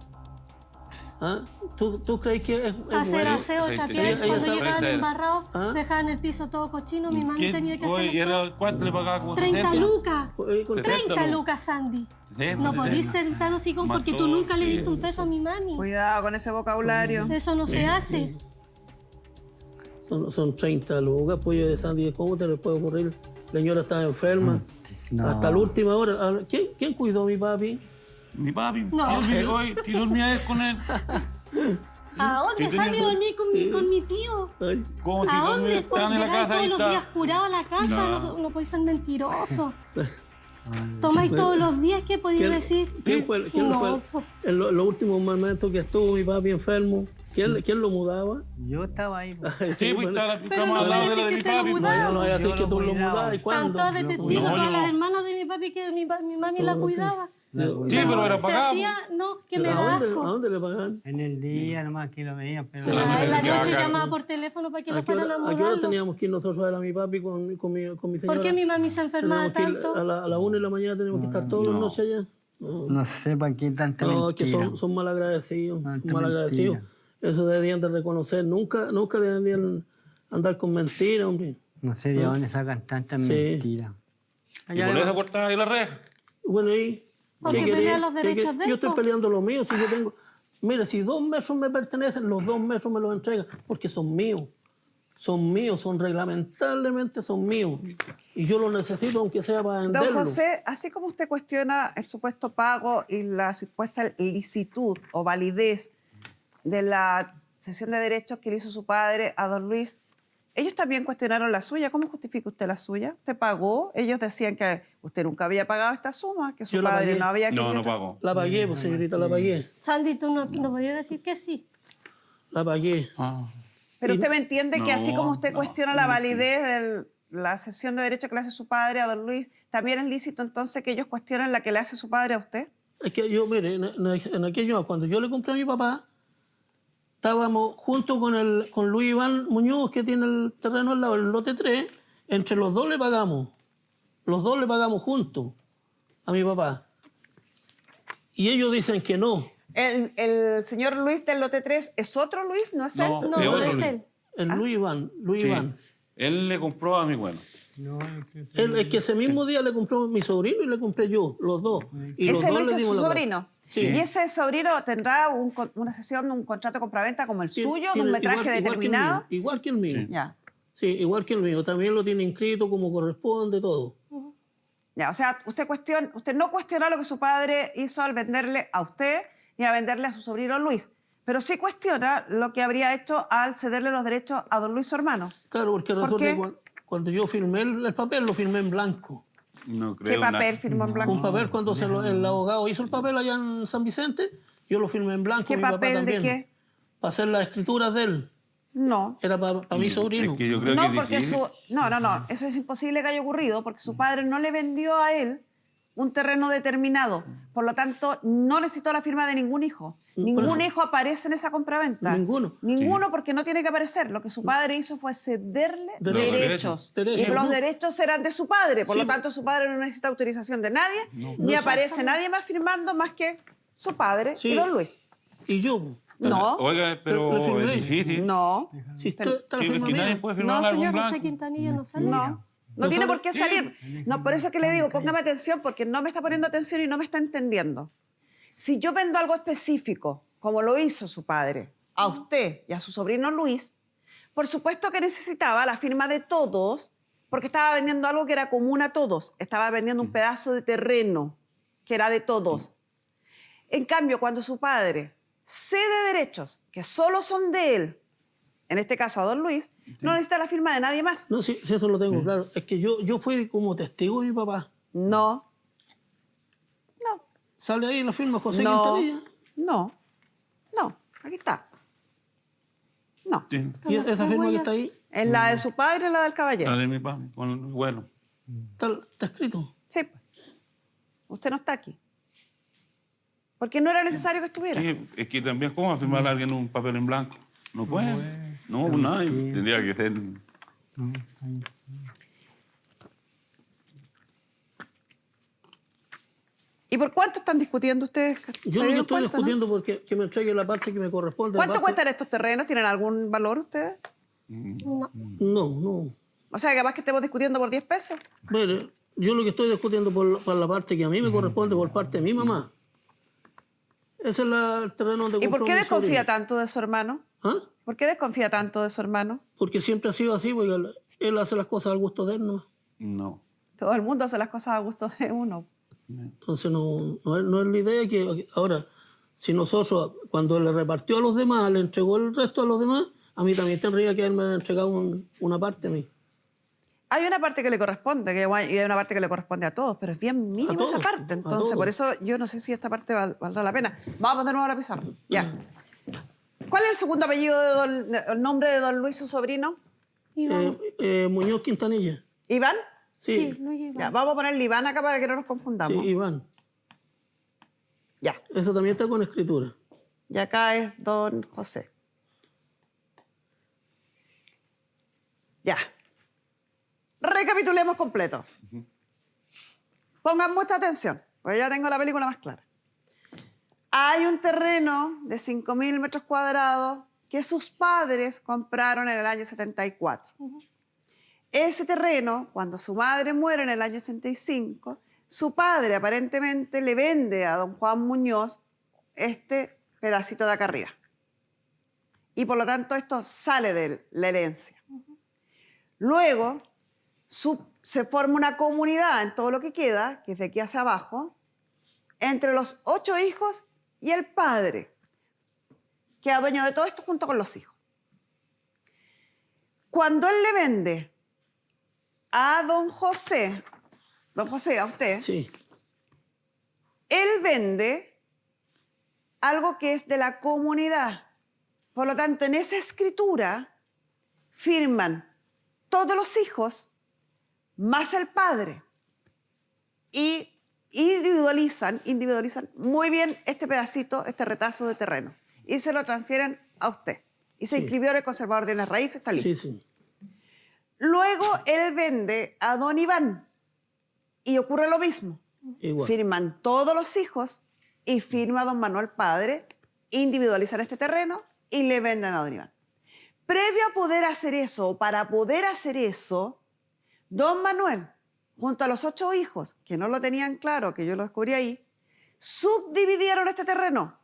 ¿Ah? ¿Tú crees que es Hacer bueno? aseo, Aceite. tapiar, Ella cuando está- llegaban ella- embarrados, ¿Ah? dejaban el piso todo cochino, mi mami tenía que Oye, hacer todo. ¿cuánto le pagaba? ¿Como 30 70? lucas. Oye, con- 30 lucas, Sandy. No podís ser tan hocicón porque tú nunca le diste un peso a mi mami. Cuidado con ese vocabulario. Eso no se hace. Son 30 lucas, pollo de Sandy. ¿Cómo te le puede ocurrir? La señora estaba enferma. No. Hasta la última hora. Ahora, ¿Quién cuidó a mi papi? Mi papi, No. ¿y dormía él con él? ¿A dónde Sí, Sandy tenía- dormí con mi tío? Ay, ¿Cómo si ¿A dónde? dormía? Estaban en la Llegáis casa todos y los está. días curado a la casa, No. no podéis ser mentiroso. Tomáis todos los días, ¿qué podéis ¿Quién- decir? ¿Quién No, fue en los últimos momentos que estuvo mi papi enfermo? ¿Quién lo mudaba? Yo estaba ahí. pues. Ay, Sí, pues bueno. está la Pero cama no al lado puede de la ser de mi que te lo papi. mudaron. No, no voy a decir Yo que lo tú lo cuidaba. mudabas. ¿Y Están cuándo? todas de testigo, No, todas yo las no. hermanas de mi papi que mi mami la cuidaba. Sí, pero era Se pagado. hacía, no, que me da ¿A asco. dónde le pagan? En el día nomás que lo veían, pero... Sí. Ah, en la Ya, noche ya. llamaba por teléfono para que lo ¿A qué fueran a hora mudar. teníamos que ir nosotros a ver a mi papi con mi señora? ¿Por qué mi mami se enfermaba Teníamos que ir tanto? a la 1 de la mañana tenemos que estar todos los noches allá. No sé para qué tanta No, es que mentira. son malagradecidos. Tanta Son malagradecidos. mentira. Eso deberían de reconocer. Nunca deberían andar con mentiras, hombre. No sé de dónde sacan tantas Sí. mentiras. ¿Y por eso cortaba ahí la red? Bueno, ¿y Porque qué pelea quería? los derechos de él, Yo estoy po. peleando lo mío. Si yo tengo... Mira, si 2 metros me pertenecen, los 2 metros me los entregan porque son míos. Son míos, lamentablemente son míos. Y yo los necesito aunque sea para Don venderlos. José, así como usted cuestiona el supuesto pago y la supuesta licitud o validez de la cesión de derechos que le hizo su padre a don Luis, ellos también cuestionaron la suya. ¿Cómo justifica usted la suya? ¿Usted pagó? Ellos decían que usted nunca había pagado esta suma, que su Yo la padre pagué. no había No, querido. no pagó. La pagué, pues señorita, la pagué. Sandy, tú no podías decir que sí. La pagué. Pero usted me entiende que así como usted No, cuestiona la validez de la cesión de derechos que le hace su padre a don Luis, ¿también es lícito entonces que ellos cuestionen la que le hace su padre a usted? Es que yo, mire, en aquello, cuando yo le compré a mi papá, estábamos junto con Luis Iván Muñoz, que tiene el terreno al lado, el lote 3, entre los dos le pagamos. Los dos le pagamos juntos a mi papá. Y ellos dicen que no. El señor Luis del lote 3 es otro Luis, ¿no es él? No, No, es no otro es Luis. él. El Luis Iván. Luis Sí. Iván. Él le compró a mi bueno. No, Es que ese mismo día le compró mi sobrino y le compré yo, los dos. Y los Ese dos Luis le es dimos su la plata. sobrino. Sí. ¿Y ese sobrino tendrá una cesión, un contrato de compraventa como el suyo, de Tiene un metraje igual que el determinado? mío, igual que el mío. Ya. Sí, igual que el mío. También lo tiene inscrito como corresponde, todo. Ya, o sea, usted no cuestiona lo que su padre hizo al venderle a usted ni a venderle a su sobrino Luis, pero sí cuestiona lo que habría hecho al cederle los derechos a don Luis, su hermano. Claro, porque ¿Por resulta qué? que cuando yo firmé el papel, lo firmé en blanco. No creo. ¿Qué papel firmó en blanco? Un papel cuando el abogado hizo el papel allá en San Vicente, yo lo firmé en blanco. ¿Qué mi papá papel de también. qué? Para hacer las escrituras de él. No. Era para mi sobrino. Es que yo creo No, que porque dice- no, eso es imposible que haya ocurrido porque su padre no le vendió a él un terreno determinado. Por lo tanto, no necesitó la firma de ningún hijo. Por Ningún eso. hijo aparece en esa compraventa. Ninguno. Ninguno porque no tiene que aparecer. Lo que su padre hizo fue cederle Derechos. derechos. Derechos. Y los No. derechos eran de su padre. Por Sí. lo tanto, su padre no necesita autorización de nadie, ni No. aparece nadie más firmando más que su padre Sí. y don Luis. Y yo. No, Oiga, pero Le firmé. es difícil. no, Si está la Sí, es firma que nadie mía. puede firmar No, algo en señor, blanco. José Quintanilla no sale. no. No ¿No tiene sabe? por qué salir. No, por eso que le digo, póngame atención porque no me está poniendo atención y no me está entendiendo. Si yo vendo algo específico, como lo hizo su padre, a usted y a su sobrino Luis, por supuesto que necesitaba la firma de todos porque estaba vendiendo algo que era común a todos. Estaba vendiendo un pedazo de terreno que era de todos. En cambio, cuando su padre cede derechos que solo son de él, en este caso a don Luis, no necesita la firma de nadie más. No, sí, eso lo tengo claro. Es que yo fui como testigo de mi papá. No. No. Sale ahí la firma José No. Quintanilla. No. No. Aquí está. No. Sí. Y esa firma que está ahí, ¿Es la de su padre o la del caballero? La de mi papá. Bueno. está escrito. Sí. Usted no está aquí. Porque no era necesario que estuviera. Sí, es que también, ¿cómo va a firmar a alguien un papel en blanco? No puede. No, nadie. Tendría que ser. ¿Y por cuánto están discutiendo ustedes? ¿Se Yo lo que dieron estoy cuenta, no? discutiendo porque que me entregue la parte que me corresponde. ¿Cuánto base- cuestan estos terrenos? ¿Tienen algún valor ustedes? No. No. O sea, capaz que estemos discutiendo por 10 pesos. Mire, yo lo que estoy discutiendo por la parte que a mí me corresponde por parte de mi mamá. Ese es el terreno donde ¿Y por compró qué mi desconfía sobrino. tanto de su hermano? ¿Ah? ¿Por qué desconfía tanto de su hermano? Porque siempre ha sido así, porque él hace las cosas al gusto de él, ¿no? No. Todo el mundo hace las cosas a gusto de uno. Entonces no es la idea que ahora, si nosotros, cuando le repartió a los demás, le entregó el resto a los demás, a mí también tendría que haberme entregado una parte a mí. Hay una parte que le corresponde, y hay una parte que le corresponde a todos, pero es bien mínima esa todos, parte. a Entonces, todos. por eso yo no sé si esta parte valdrá la pena. Vamos a poner nuevo a la pizarra. Ya. ¿Cuál es el segundo apellido el nombre de don Luis, su sobrino? Iván. Muñoz Quintanilla. ¿Iván? Sí, Sí, Luis Iván. Ya, vamos a ponerle Iván acá para que no nos sí, confundamos. Iván. Ya. Eso también está con escritura. Y acá es don José. Ya. Recapitulemos completo. Pongan mucha atención, porque ya tengo la película más clara. Hay un terreno de 5.000 metros cuadrados que sus padres compraron en el año 74. Ese terreno, cuando su madre muere en el año 85, su padre aparentemente le vende a don Juan Muñoz este pedacito de acá arriba. Y por lo tanto esto sale de la herencia. Luego se forma una comunidad en todo lo que queda, que es de aquí hacia abajo, entre los 8 hijos y el padre, que es dueño de todo esto junto con los hijos. Cuando él le vende a don José, a usted, Sí, él vende algo que es de la comunidad. Por lo tanto, en esa escritura firman todos los hijos más el padre y individualizan muy bien este pedacito, este retazo de terreno y se lo transfieren a usted. Y se Sí. inscribió en el conservador de las raíces, está listo. sí. Luego él vende a don Iván y ocurre lo mismo. Igual. Firman todos los hijos y firma don Manuel padre, individualizan este terreno y le venden a don Iván. Previo a poder hacer eso, o para poder hacer eso, don Manuel, junto a los 8 hijos, que no lo tenían claro, que yo lo descubrí ahí, subdividieron este terreno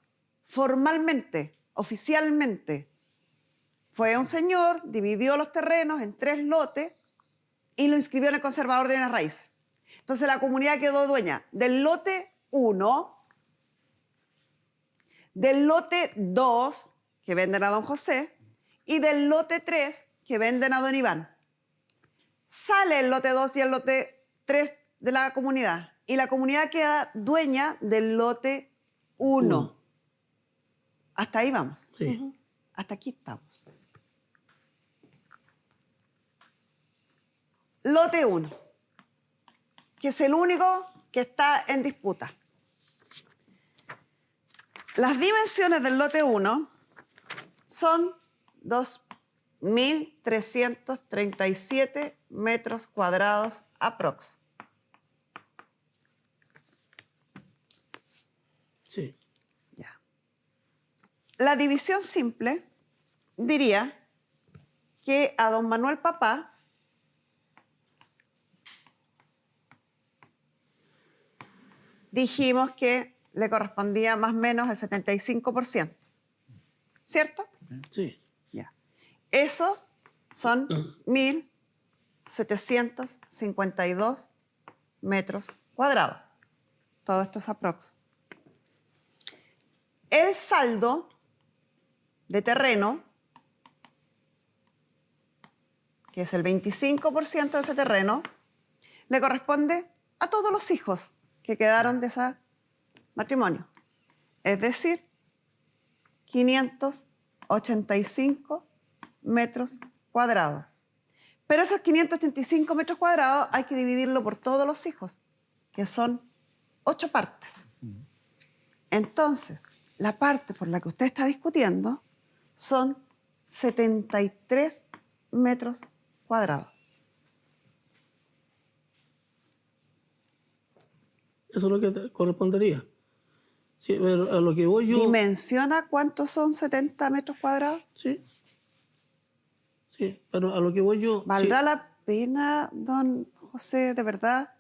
formalmente, oficialmente. Fue un señor, dividió los terrenos en 3 lotes y lo inscribió en el conservador de bienes raíces. Entonces la comunidad quedó dueña del lote 1, del lote 2, que venden a don José, y del lote 3, que venden a don Iván. Sale el lote 2 y el lote 3 de la comunidad, y la comunidad queda dueña del lote 1. Hasta ahí vamos. Sí. Hasta aquí estamos. Lote 1, que es el único que está en disputa. Las dimensiones del lote 1 son 2.337 metros cuadrados aprox. Sí. Ya. La división simple diría que a don Manuel papá dijimos que le correspondía más o menos el 75%. ¿Cierto? Sí. Ya. Eso son 1.752 metros cuadrados. Todo esto es aprox. El saldo de terreno, que es el 25% de ese terreno, le corresponde a todos los hijos que quedaron de ese matrimonio. Es decir, 585 metros cuadrados. Pero esos 585 metros cuadrados hay que dividirlo por todos los hijos, que son 8 partes. Entonces, la parte por la que usted está discutiendo son 73 metros cuadrados. Eso es lo que te correspondería. Sí, pero a lo que voy yo... ¿Dimensiona cuántos son 70 metros cuadrados? Sí. Sí, pero a lo que voy yo... ¿Valdrá sí, la pena, don José, de verdad,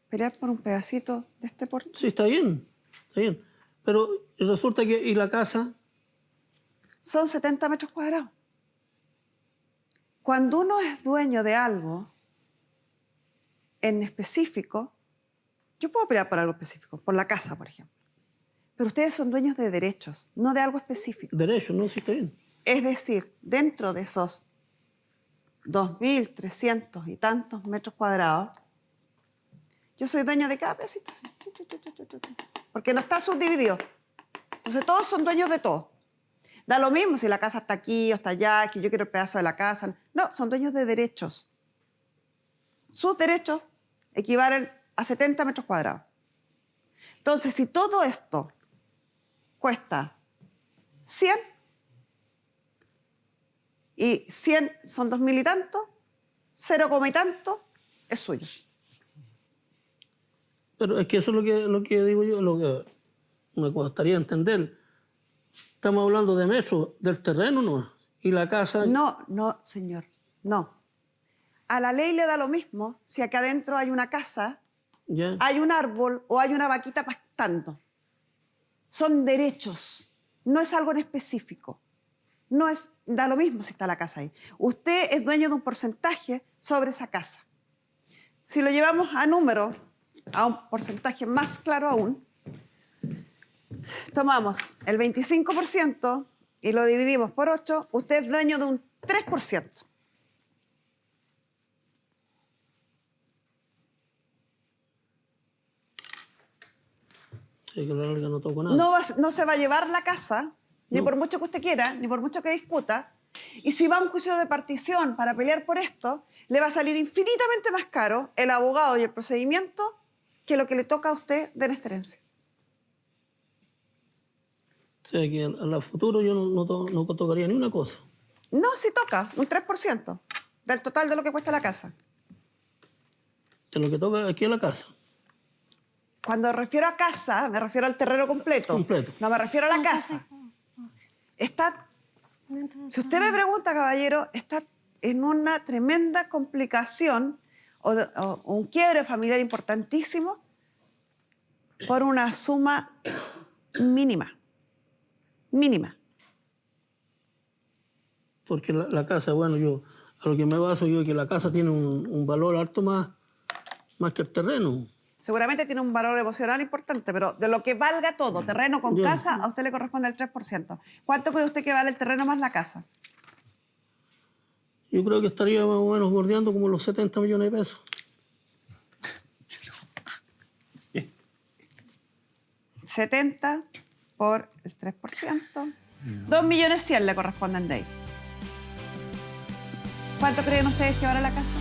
pelear por un pedacito de este porte? sí, está bien. Está bien. Pero resulta que... ¿Y la casa? Son 70 metros cuadrados. Cuando uno es dueño de algo en específico, yo puedo pelear por algo específico, por la casa, por ejemplo. Pero ustedes son dueños de derechos, no de algo específico. Derecho, no, sí, está bien. Es decir, dentro de esos 2.300 y tantos metros cuadrados, yo soy dueño de cada pedacito. Así. Porque no está subdividido. Entonces todos son dueños de todo. Da lo mismo si la casa está aquí o está allá, que yo quiero el pedazo de la casa. No, son dueños de derechos. Sus derechos equivalen a 70 metros cuadrados. Entonces, si todo esto cuesta 100, y 100 son 2.000 y tanto, 0, y tanto, es suyo. Pero es que eso es lo que digo yo, lo que me costaría entender. Estamos hablando de metros del terreno, ¿no? Y la casa... No, no, señor, no. A la ley le da lo mismo si acá adentro hay una casa, Ya. hay un árbol o hay una vaquita pastando. Son derechos, no es algo en específico. No es, da lo mismo si está la casa ahí. Usted es dueño de un porcentaje sobre esa casa. Si lo llevamos a números, a un porcentaje más claro aún, tomamos el 25% y lo dividimos por 8, usted es dueño de un 3%. Sí, que la larga no toco nada. No se va a llevar la casa, ni No. por mucho que usted quiera, ni por mucho que discuta. Y si va a un juicio de partición para pelear por esto, le va a salir infinitamente más caro el abogado y el procedimiento que lo que le toca a usted de esta herencia. O sea, que a futuro yo no tocaría ni una cosa. No, sí toca, un 3% del total de lo que cuesta la casa. De lo que toca aquí en la casa. Cuando refiero a casa, me refiero al terreno completo. Completo. No me refiero a la casa. Está, si usted me pregunta, caballero, está en una tremenda complicación o un quiebre familiar importantísimo por una suma mínima. Mínima. Porque la casa, bueno, yo a lo que me baso yo es que la casa tiene un valor harto más que el terreno. Seguramente tiene un valor emocional importante, pero de lo que valga todo, terreno con Bien. casa, a usted le corresponde el 3%. ¿Cuánto cree usted que vale el terreno más la casa? Yo creo que estaría más o menos bordeando como los 70 millones de pesos. 70 por el 3%. 2.100.000 le corresponden de ahí. ¿Cuánto creen ustedes que vale la casa?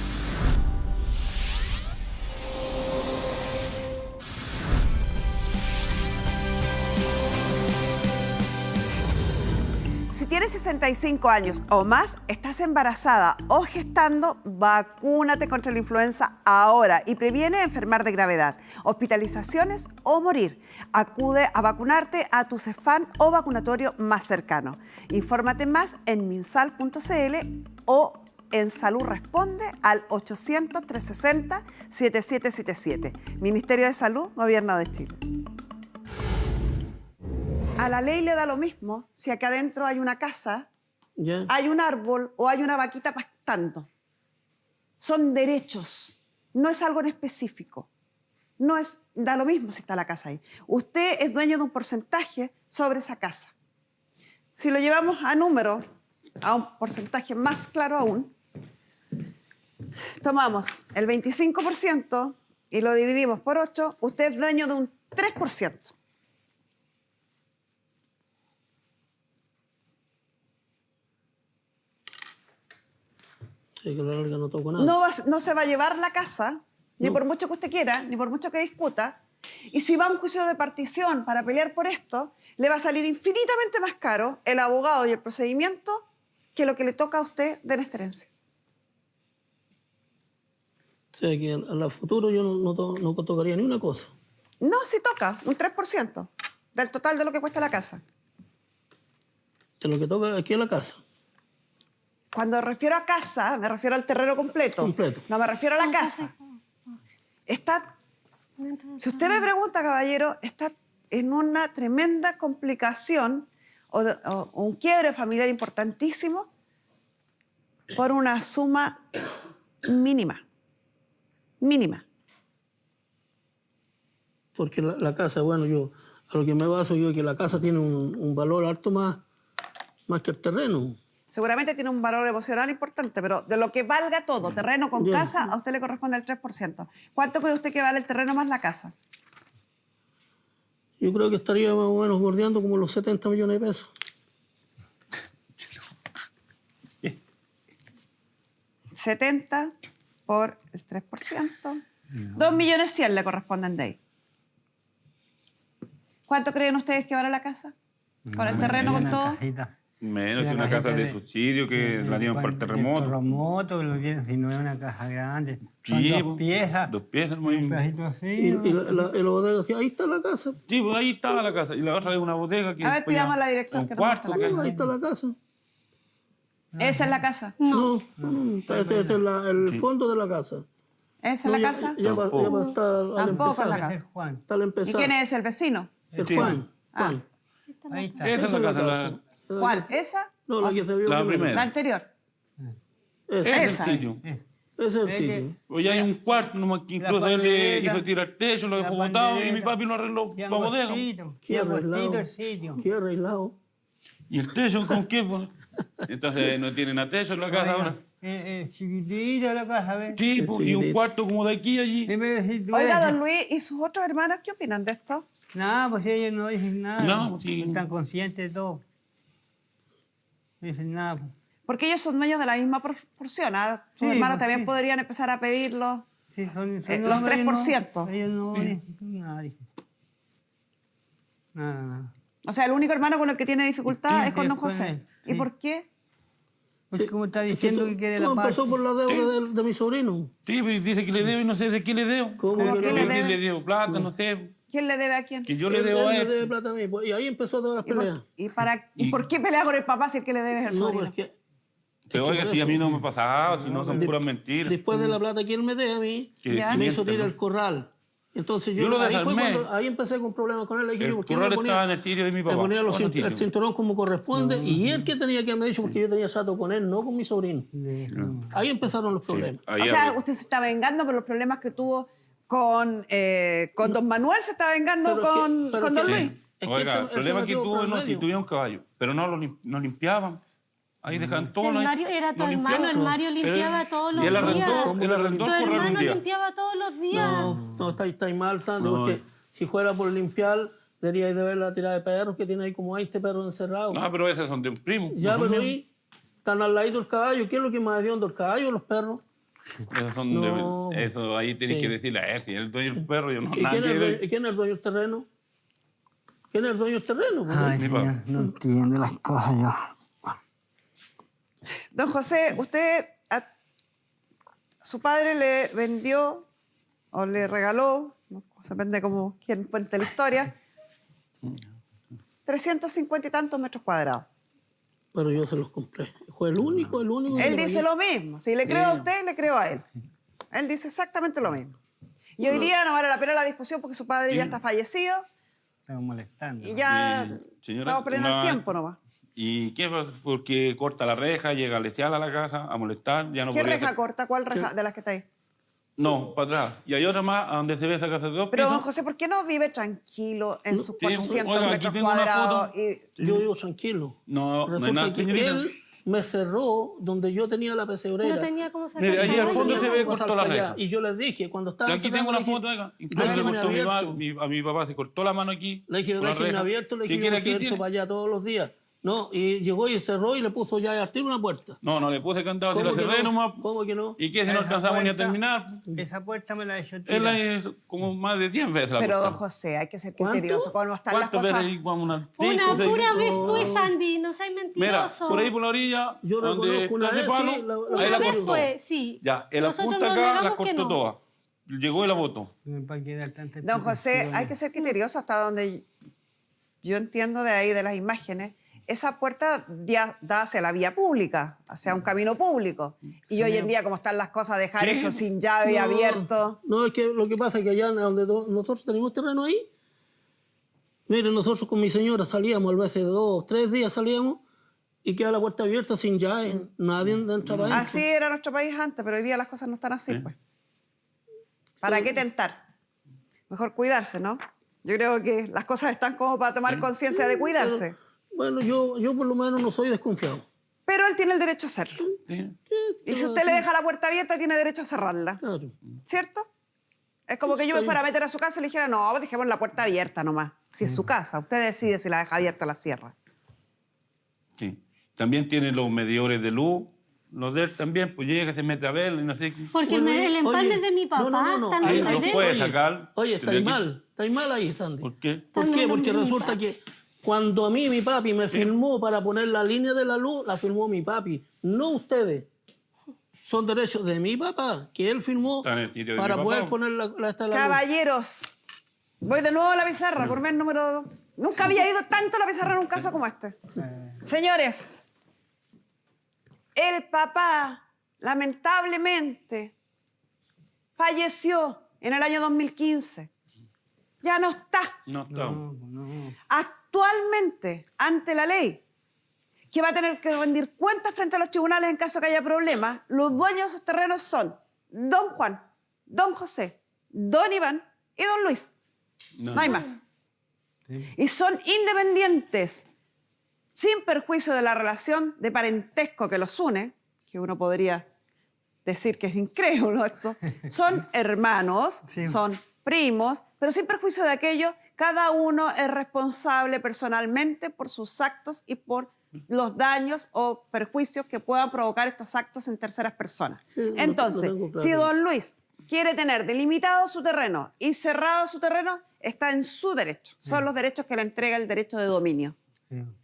Si tienes 65 años o más, estás embarazada o gestando, vacúnate contra la influenza ahora y previene enfermar de gravedad, hospitalizaciones o morir. Acude a vacunarte a tu Cefam o vacunatorio más cercano. Infórmate más en minsal.cl o en Salud Responde al 800-360-7777. Ministerio de Salud, Gobierno de Chile. A la ley le da lo mismo si acá adentro hay una casa, Ya. hay un árbol o hay una vaquita pastando. Son derechos, no es algo en específico. No es, da lo mismo si está la casa ahí. Usted es dueño de un porcentaje sobre esa casa. Si lo llevamos a números, a un porcentaje más claro aún, tomamos el 25% y lo dividimos por 8, usted es dueño de un 3%. Sí, que la larga no toco nada. No se va a llevar la casa, ni No. por mucho que usted quiera, ni por mucho que discuta. Y si va a un juicio de partición para pelear por esto, le va a salir infinitamente más caro el abogado y el procedimiento que lo que le toca a usted de esta herencia. O sea, que a futuro yo no tocaría ni una cosa. No, sí toca, un 3% del total de lo que cuesta la casa. De lo que toca aquí en la casa. Cuando refiero a casa, me refiero al terreno completo. Completo. No me refiero a la casa. Está, si usted me pregunta, caballero, está en una tremenda complicación o un quiebre familiar importantísimo por una suma mínima. Mínima. Porque la casa, bueno, yo a lo que me baso yo es que la casa tiene un valor harto más que el terreno. Seguramente tiene un valor emocional importante, pero de lo que valga todo, terreno con Bien. casa, a usted le corresponde el 3%. ¿Cuánto cree usted que vale el terreno más la casa? Yo creo que estaría más o menos bordeando como los 70 millones de pesos. 70 por el 3%. 2.100.000 le corresponden de ahí. ¿Cuánto creen ustedes que vale la casa? ¿Con el terreno, con Una todo? casita. Menos que una casita casa de subsidio que la tienen por el terremoto. Terremoto, que lo tienen, si no es una casa grande. Son Sí, dos piezas. 2 piezas, muy... Un pedacito así. Y la bodega decía, ahí está la casa. Sí, pues ahí estaba la casa. Y la otra es una bodega que... A ver, después pidamos ya a la directora son que nos cuartos. muestre la que- Ahí está la casa. ¿Esa es la casa? No, ese es el fondo de la casa. ¿Esa es No, la ya- casa? Ya va a estar al Tampoco es la empezar. casa. Ese es Juan. Está al ¿Y empezar. quién es el vecino? El Sí. Juan. Ah. Juan. Ahí está. Esa es la casa. la- ¿Cuál? ¿Esa? No, la que se vio La primero. primera. ¿La anterior? Ese Ese es Esa. el sitio. ese es el Es sitio. Oye, hay un cuarto nomás que La incluso él le pandereta, hizo tirar techo, lo la dejó botado y mi pandereta. papi lo arregló Qué para bodega. angostito, Qué qué arreglado. angostito el sitio. Qué arreglado. ¿Y el techo con qué? Pues? Entonces no tienen a techo en la casa ahora. Chiquitita la casa, ¿ves? Sí, pues, y un chiquitito. cuarto como de aquí a allí. En vez de decir, tú Oiga, eres- don Luis, ¿y sus otros hermanos qué opinan de esto? No, pues ellos no dicen nada. No, pues sí. Están conscientes de todo. No dicen nada. Pues. Porque ellos son dueños de la misma proporción. ¿Ah? Sus Sí, hermanos pues también sí. podrían empezar a pedirlo. Sí, son Los ellos 3%. Ellos no dicen nada. Dicen. Nada. O sea, el único hermano con el que tiene dificultad Sí, es con sí, don con José. él, ¿Y sí. por qué? Porque como está diciendo que quiere la todo paz. empezó por la deuda de mi sobrino. Sí, pues, dice que le debo y no sé de qué le debo. ¿Cómo ¿Pero que qué no? le Yo debe? le debo plata, no sé. ¿Quién le debe a quién? Que yo le Él debo a me debe él. plata a mí. Pues, y ahí empezó todas las peleas. ¿Y por qué pelea con el papá si el que le debe es el No, sobrino? pues que Pero oiga, por si a eso. mí no me pasaba, si no son puras mentiras. después de la plata que él me dé a mí, Que Ya. me hizo 500, tirar ¿no? el corral. Entonces yo, Yo lo ahí, fue desarmé. cuando, ahí empecé con problemas con él. Le dije, El ¿por qué no corral le ponía, estaba en el sitio de mi le papá. ponía otro sitio. el cinturón como corresponde? Y él que tenía que haberme dicho, porque yo tenía trato con él, no con mi sobrino. Ahí empezaron los problemas. Ahí O sea, arregló. usted se está vengando por los problemas que tuvo con don Manuel, se está vengando Pero es que- con pero don que- Luis. Es que Oiga, él se el problema que metió por tuvo el no, medio. si tuvieron un caballo, pero no limpiaban. Ahí dejaban todo. El no- Mario era tu no hermano, limpiaban. el Mario limpiaba todos los Y él días. arrendó el Tu corral un hermano día. limpiaba todos los días. No, estáis mal, Sandro, No. porque si fuera por limpiar, deberíais de ver la tirada de perros que tiene ahí como 20 perros encerrados. No, pero esos son de un primo. Ya, no son pero míos. ahí están al ladito del caballo. ¿Quién es lo que más hediondo, el caballo o los perros? Esos son No. de... Eso ahí tienes Sí. que decirle a él. Si él es el dueño del perro, yo no ¿Y nada quién es, que el dueño, ver. y quién es el dueño del terreno? ¿Quién es el dueño del terreno? Pues, Ay, Mi señor, papá. no entiendo las cosas yo. Don José, usted a su padre le vendió o le regaló, no, depende como quien cuente la historia, 350 y tantos metros cuadrados. Pero yo se los compré. Fue el único que Él le dice pagué. lo mismo. Si le creo a usted, le creo a él. Él dice exactamente lo mismo. Y hoy día no vale la pena la discusión porque su padre ya está fallecido Están molestando. y ya Señora, estamos perdiendo el una- tiempo nomás. ¿Y qué pasa? Porque corta la reja, llega a lesear a la casa, a molestar, ya no ¿Qué podría reja hacer- corta? ¿Cuál reja de las que está ahí? No, para atrás. Y hay otra más a donde se ve esa casa de 2 Pero, pisos. don José, ¿por qué no vive tranquilo en sus Sí, 400 oiga, aquí metros tengo una cuadrados? foto. Y Yo vivo tranquilo. No, no hay Resulta nada, que señorita. él me cerró donde yo tenía la pesebrera. No tenía cómo sacar Mire, el ahí al caballo. fondo se ve Pasar cortó la para allá. reja. Y yo les dije, cuando estaba Yo aquí tengo una foto, oiga. Incluso se déjeme cortó abierto. a mi papá se cortó la mano aquí. Le dije, con la déjenme reja. abierto, le ¿Qué dije, quiere yo aquí? entro Tiene? para allá todos los días. No, y llegó y cerró y le puso ya al tiro una puerta. No, le puse candado, se ¿Cómo la que cerré no? nomás. ¿Cómo que no? ¿Y qué si no alcanzamos ni a terminar? Esa puerta me la he hecho Él tirar. ahí es como más de 10 veces la Pero, don cortamos. José, hay que ser ¿Cuánto? criterioso. ¿Cómo están las ¿Cuántas veces cosas? ahí? Como unas Una 5 o 6. pura vez fue, Sandy, no seas Mira, mentiroso. por ahí por la orilla, Yo donde reconozco una está el vez, palo, sí, ahí Una la vez cortó. fue, sí. Ya, en la Nosotros punta no acá la negamos que cortó no. toda. llegó y la votó. Para que dar tanta Don José, explicación. hay que ser criterioso hasta donde yo entiendo de ahí, de las imágenes. Esa puerta ya da hacia la vía pública, hacia un camino público. Y hoy en día, como están las cosas, dejar ¿Qué? eso sin llave No, abierto. No, es que lo que pasa es que allá donde nosotros tenemos terreno ahí, miren, nosotros con mi señora salíamos, a veces 2, 3 días salíamos y queda la puerta abierta sin llave, nadie entraba adentro. Así era nuestro país antes, pero hoy día las cosas no están así, pues. ¿Para qué tentar? Mejor cuidarse, ¿no? Yo creo que las cosas están como para tomar conciencia de cuidarse. Bueno, yo por lo menos no soy desconfiado. Pero él tiene el derecho a hacerlo. Sí. Y si usted le deja la puerta abierta, tiene derecho a cerrarla. Claro. ¿Cierto? Es como que yo me fuera a meter a su casa y le dijera, no, dejemos la puerta abierta nomás. Si es su casa, usted decide si la deja abierta o la cierra. Sí. También tiene los medidores de luz, los de él también, pues llega, se mete a ver y no sé qué. Porque Oye, el empalme oye, de mi papá no. está en Ahí nombre los de él. puede sacar. Oye, Tendría que- estáis mal ahí, Sandy. ¿Por qué? ¿Por Está qué? en Porque nombre de mi resulta papi. que cuando a mí mi papi me firmó para poner la línea de la luz, la firmó mi papi, no ustedes. Son derechos de mi papá, que él firmó Está en el sitio de para mi poder papá. poner la luz. Caballeros, voy de nuevo a la pizarra por mes número 2. Nunca había ido tanto a la pizarra en un caso como este. Señores, el papá, lamentablemente, falleció en el año 2015. Ya no está. No está. Actualmente, ante la ley, que va a tener que rendir cuentas frente a los tribunales en caso que haya problemas, los dueños de esos terrenos son don Juan, don José, don Iván y don Luis. No hay más. Y son independientes, sin perjuicio de la relación de parentesco que los une, que uno podría decir que es incrédulo esto, son hermanos, Sí. son primos, pero sin perjuicio de aquello, cada uno es responsable personalmente por sus actos y por los daños o perjuicios que puedan provocar estos actos en terceras personas. Sí, lo Entonces, tengo claro. si don Luis quiere tener delimitado su terreno y cerrado su terreno, está en su derecho. Son los derechos que le entrega el derecho de dominio.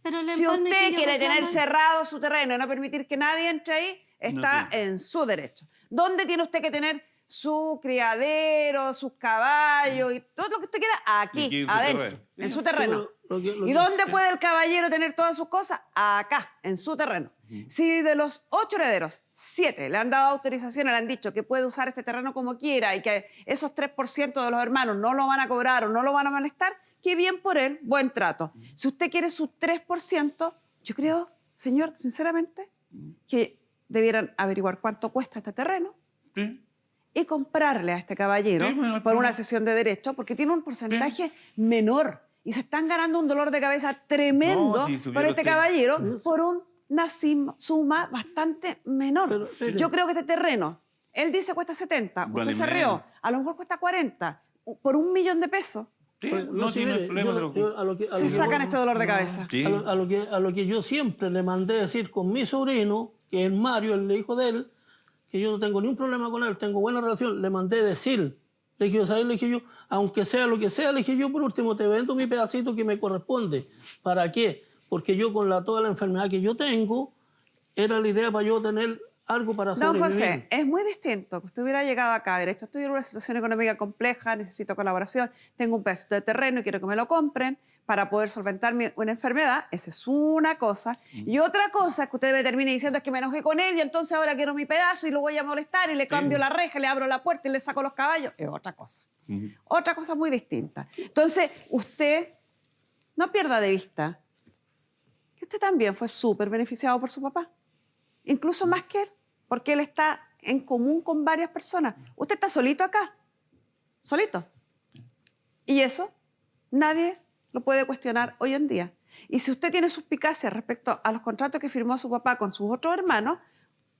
Pero el Si empalme que usted yo quiere tener reclamo- cerrado su terreno y no permitir que nadie entre ahí, está No tiene. en su derecho. ¿Dónde tiene usted que tener su criadero, sus caballos y todo lo que usted quiera? Aquí, Aquí en su adentro, terreno. en su Sí, terreno. lo ¿Y dónde puede el caballero tener todas sus cosas? Acá, en su terreno. Si de los 8 herederos, 7 le han dado autorización, le han dicho que puede usar este terreno como quiera y que esos 3% de los hermanos no lo van a cobrar o no lo van a molestar, qué bien por él, buen trato. Si usted quiere su 3%, yo creo, señor, sinceramente, que debieran averiguar cuánto cuesta este terreno Sí. y comprarle a este caballero Sí, bueno, por pero- una cesión de derecho, porque tiene un porcentaje menor y se están ganando un dolor de cabeza tremendo No, si por subiera este usted- caballero por una suma bastante menor. Pero- Yo creo que este terreno, él dice cuesta 70, usted Vale se menos. rió, a lo mejor cuesta 40, por $1.000.000 Sí, Pues, no sí, tiene mire, problema. yo- se lo- yo a lo que- a lo se que sacan voy- este dolor de cabeza. Sí. a lo que yo siempre le mandé decir con mi sobrino, que es Mario, el hijo de él, que yo no tengo ningún problema con él, tengo buena relación, le mandé decir. Le dije, ¿sabes? Le dije yo, aunque sea lo que sea, le dije yo, por último, te vendo mi pedacito que me corresponde. ¿Para qué? Porque yo con toda la enfermedad que yo tengo, era la idea para yo tener algo para Don sobrevivir. José, es muy distinto que usted hubiera llegado acá, hubiera dicho, estoy en una situación económica compleja, necesito colaboración, tengo un pedacito de terreno y quiero que me lo compren para poder solventar una enfermedad. Esa es una cosa. Y otra cosa que usted me termine diciendo es que me enojé con él y entonces ahora quiero mi pedazo y lo voy a molestar y le cambio la reja, le abro la puerta y le saco los caballos. Es otra cosa. Otra cosa muy distinta. Entonces, usted no pierda de vista que usted también fue súper beneficiado por su papá. Incluso más que él, porque él está en común con varias personas. Usted está solito acá, solito. Y eso nadie lo puede cuestionar hoy en día. Y si usted tiene suspicacias respecto a los contratos que firmó su papá con sus otros hermanos,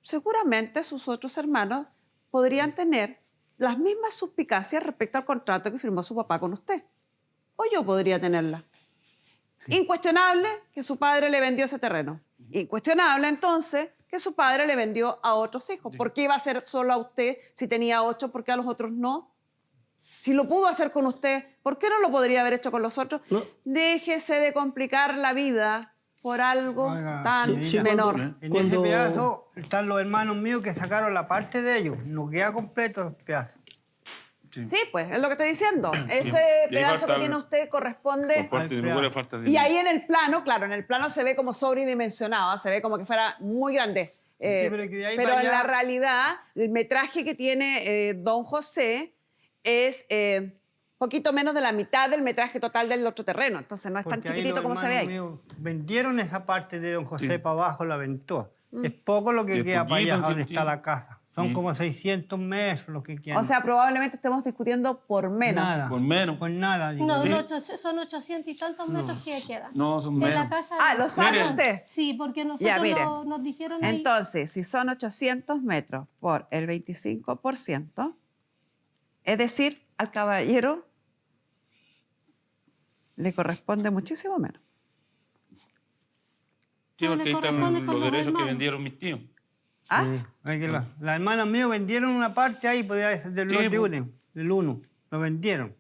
seguramente sus otros hermanos podrían tener las mismas suspicacias respecto al contrato que firmó su papá con usted. O yo podría tenerla. Incuestionable que su padre le vendió ese terreno. Incuestionable, entonces, que su padre le vendió a otros hijos. ¿Por qué iba a ser solo a usted si tenía 8? ¿Por qué a los otros no? Si lo pudo hacer con usted, ¿por qué no lo podría haber hecho con los otros? No. Déjese de complicar la vida por algo Oiga, tan sí, menor. cuando- En Cuando- ese pedazo están los hermanos míos que sacaron la parte de ellos. No queda completo el pedazo. Sí, pues, es lo que estoy diciendo. Ese Y pedazo falta que tiene usted corresponde... Por parte de mi abuela falta de Y ahí en el plano, claro, en el plano se ve como sobredimensionado, se ve como que fuera muy grande. pero que de ahí Pero para en allá- la realidad, el metraje que tiene don José es poquito menos de la mitad del metraje total del otro terreno. Entonces no es tan Porque ahí chiquitito los como se ve hermanos ahí. míos vendieron esa parte de don José Sí. para abajo, la aventó. Es poco lo que Es queda para poquito, allá donde sí, está sí. la casa. Son Sí. como 600 metros los que quedan. O sea, probablemente estemos discutiendo por menos. nada. Por menos. Por nada. digo. No, ¿Sí? son 800 y tantos metros que quedan. No, son De la menos. casa Ah, ¿lo sabe Miren. usted? Sí, porque nosotros Ya, mire. nos dijeron ahí. Entonces, si son 800 metros por el 25%, es decir, al caballero le corresponde muchísimo menos. Sí, No, porque le ahí están corresponde con los los derechos que hermanos. vendieron mis tíos. ¿Ah? Sí. Es que las hermanas mías vendieron una parte ahí, podía ser del Sí, lote pues. 1, del 1. Lo vendieron.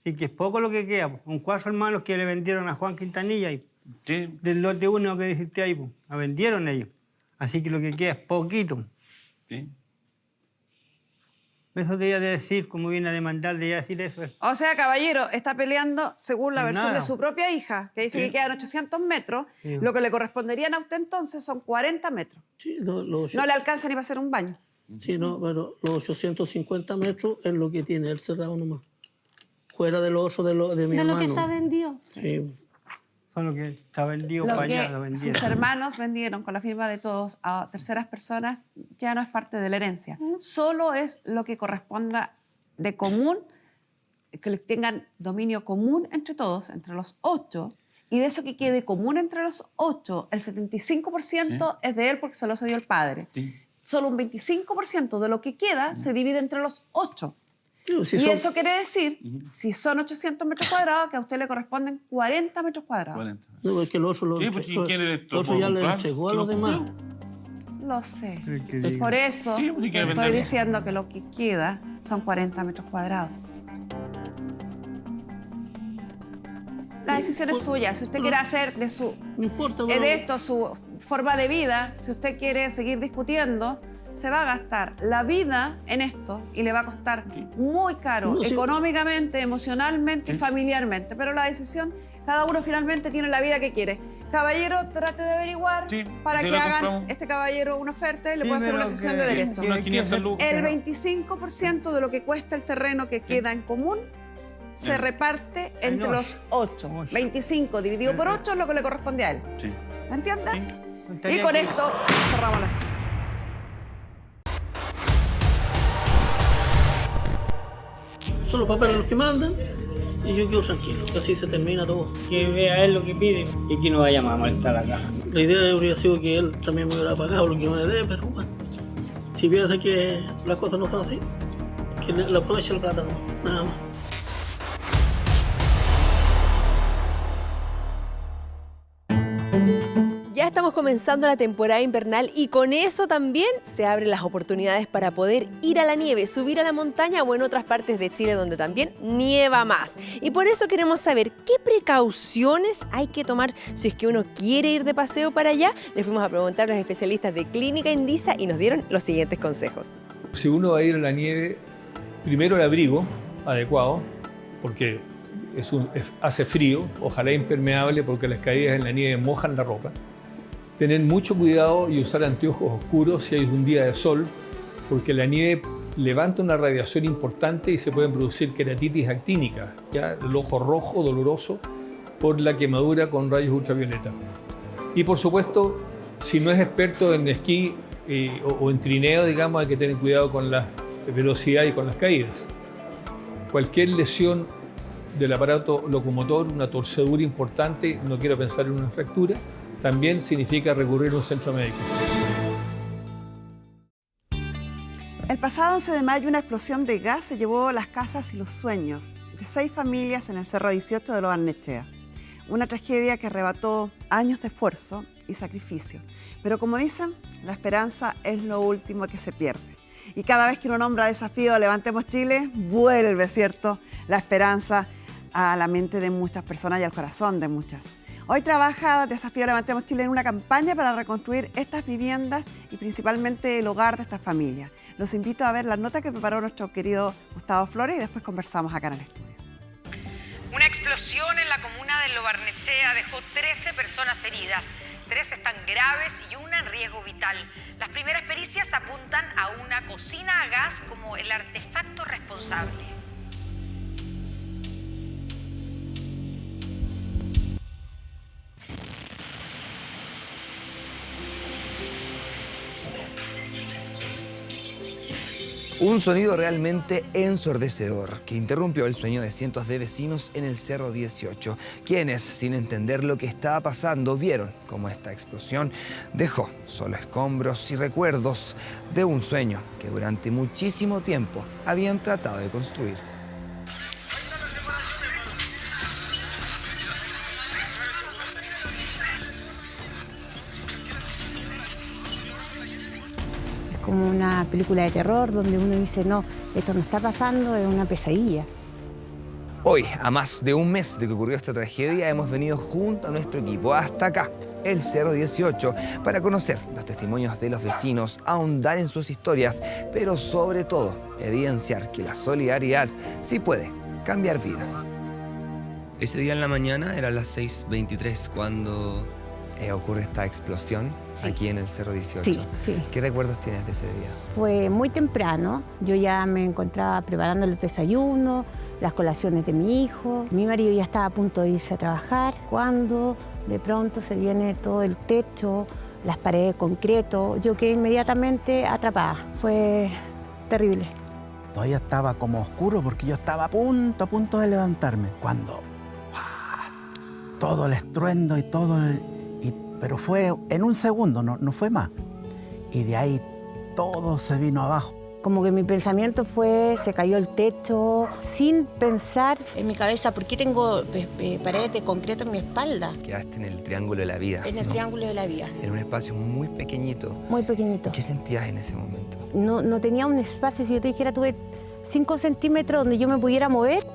Así que es poco lo que queda. Pues. Con 4 hermanos que le vendieron a Juan Quintanilla y Sí, del lote 1 que dijiste ahí, pues, la vendieron ellos. Así que lo que queda es poquito. sí. Eso debía de decir, como viene a demandar, debía decir eso. O sea, caballero, está peleando según la Pues versión nada. de su propia hija, que dice Sí. que quedan 800 metros. Sí. Lo que le corresponderían a usted entonces son 40 metros. Sí, No le alcanza ni para hacer un baño. sí, no, pero los 850 metros es lo que tiene el cerrado nomás. Fuera de los osos de mi de lo hermano. que está vendido. Sí. Son lo que está vendido Lo para allá, que lo vendieron. sus hermanos vendieron con la firma de todos a terceras personas ya no es parte de la herencia. Solo es lo que corresponda de común, que les tengan dominio común entre todos, entre los 8. Y de eso que quede común entre los 8, el 75% es de él porque se lo cedió el padre. Sí. Solo un 25% de lo que queda se divide entre los 8. Sí, si y son- eso quiere decir, si son 800 metros cuadrados, que a usted le corresponden 40 metros cuadrados. 40. No, es que el oso lo Sí, pues, si quiere, le el oso ya le comprar, entregó a se lo los demás. compró. Lo sé. Sí, que diga. Por eso Sí, pues, si quiere estoy venderlo. diciendo que lo que queda son 40 metros cuadrados. La decisión es suya. Si usted quiere hacer de su No importa, de pero- esto su forma de vida, si usted quiere seguir discutiendo, se va a gastar la vida en esto y le va a costar muy caro, No, sí. económicamente, emocionalmente y familiarmente. Pero la decisión, cada uno finalmente tiene la vida que quiere. Caballero, trate de averiguar Sí, para sí, que la hagan compramos. este caballero una oferta y le Sí, pueda hacer pero una sesión que- de que- derecho. Unas 500 lucas. El 25% de lo que cuesta el terreno que queda en común se reparte entre ocho. los 8. Ocho. 25 dividido por 8 es lo que le corresponde a él. Sí. ¿Se entiende? Sí. Y Contaría con que- esto cerramos la sesión. Son los papeles los que mandan y yo quedo tranquilo, que así se termina todo. Que vea él lo que pide y que no vaya más a molestar a la caja. La idea habría sido que él también me hubiera pagado lo que me dé, pero bueno, si piensa que las cosas no son así, que le aproveche el plata, no, nada más. Ya estamos comenzando la temporada invernal y con eso también se abren las oportunidades para poder ir a la nieve, subir a la montaña o en otras partes de Chile donde también nieva más. Y por eso queremos saber qué precauciones hay que tomar si es que uno quiere ir de paseo para allá. Les fuimos a preguntar a los especialistas de Clínica Indisa y nos dieron los siguientes consejos. Si uno va a ir a la nieve, primero el abrigo adecuado, porque hace frío, ojalá impermeable, porque las caídas en la nieve mojan la ropa. Tener mucho cuidado y usar anteojos oscuros si hay un día de sol, porque la nieve levanta una radiación importante y se pueden producir queratitis actínica, ¿ya? El ojo rojo, doloroso, por la quemadura con rayos ultravioleta. Y por supuesto, si no es experto en esquí o en trineo, digamos, hay que tener cuidado con la velocidad y con las caídas. Cualquier lesión del aparato locomotor, una torcedura importante, no quiero pensar en una fractura, también significa recurrir a un centro médico. El pasado 11 de mayo una explosión de gas se llevó las casas y los sueños de 6 familias en el Cerro 18 de Lo Barnechea. Una tragedia que arrebató años de esfuerzo y sacrificio. Pero como dicen, la esperanza es lo último que se pierde. Y cada vez que uno nombra desafío a Levantemos Chile, vuelve, ¿cierto?, la esperanza a la mente de muchas personas y al corazón de muchas. Hoy trabaja Desafío Levantemos Chile en una campaña para reconstruir estas viviendas y principalmente el hogar de estas familias. Los invito a ver la nota que preparó nuestro querido Gustavo Flores y después conversamos acá en el estudio. Una explosión en la comuna de Lo Barnechea dejó 13 personas heridas. 3 están graves y una en riesgo vital. Las primeras pericias apuntan a una cocina a gas como el artefacto responsable. Un sonido realmente ensordecedor que interrumpió el sueño de cientos de vecinos en el Cerro 18, quienes, sin entender lo que estaba pasando, vieron cómo esta explosión dejó solo escombros y recuerdos de un sueño que durante muchísimo tiempo habían tratado de construir. Como una película de terror donde uno dice, no, esto no está pasando, es una pesadilla. Hoy, a más de un mes de que ocurrió esta tragedia, hemos venido junto a nuestro equipo hasta acá, el Cerro 18, para conocer los testimonios de los vecinos, ahondar en sus historias, pero sobre todo, evidenciar que la solidaridad sí puede cambiar vidas. Ese día en la mañana, eran las 6:23, cuando ocurre esta explosión aquí en el Cerro 18. Sí, sí. ¿Qué recuerdos tienes de ese día? Fue muy temprano, yo ya me encontraba preparando los desayunos, las colaciones de mi hijo. Mi marido ya estaba a punto de irse a trabajar cuando de pronto se viene todo el techo, las paredes de concreto. Yo quedé inmediatamente atrapada. Fue terrible. Todavía estaba como oscuro porque yo estaba a punto de levantarme. Cuando todo el estruendo y todo pero fue en un segundo, no fue más. Y de ahí todo se vino abajo. Como que mi pensamiento fue, se cayó el techo, sin pensar en mi cabeza, ¿por qué tengo paredes de concreto en mi espalda? Quedaste en el triángulo de la vida. En el triángulo de la vida. En un espacio muy pequeñito. Muy pequeñito. ¿Qué sentías en ese momento? No tenía un espacio, si yo te dijera, tuve 5 centímetros donde yo me pudiera mover,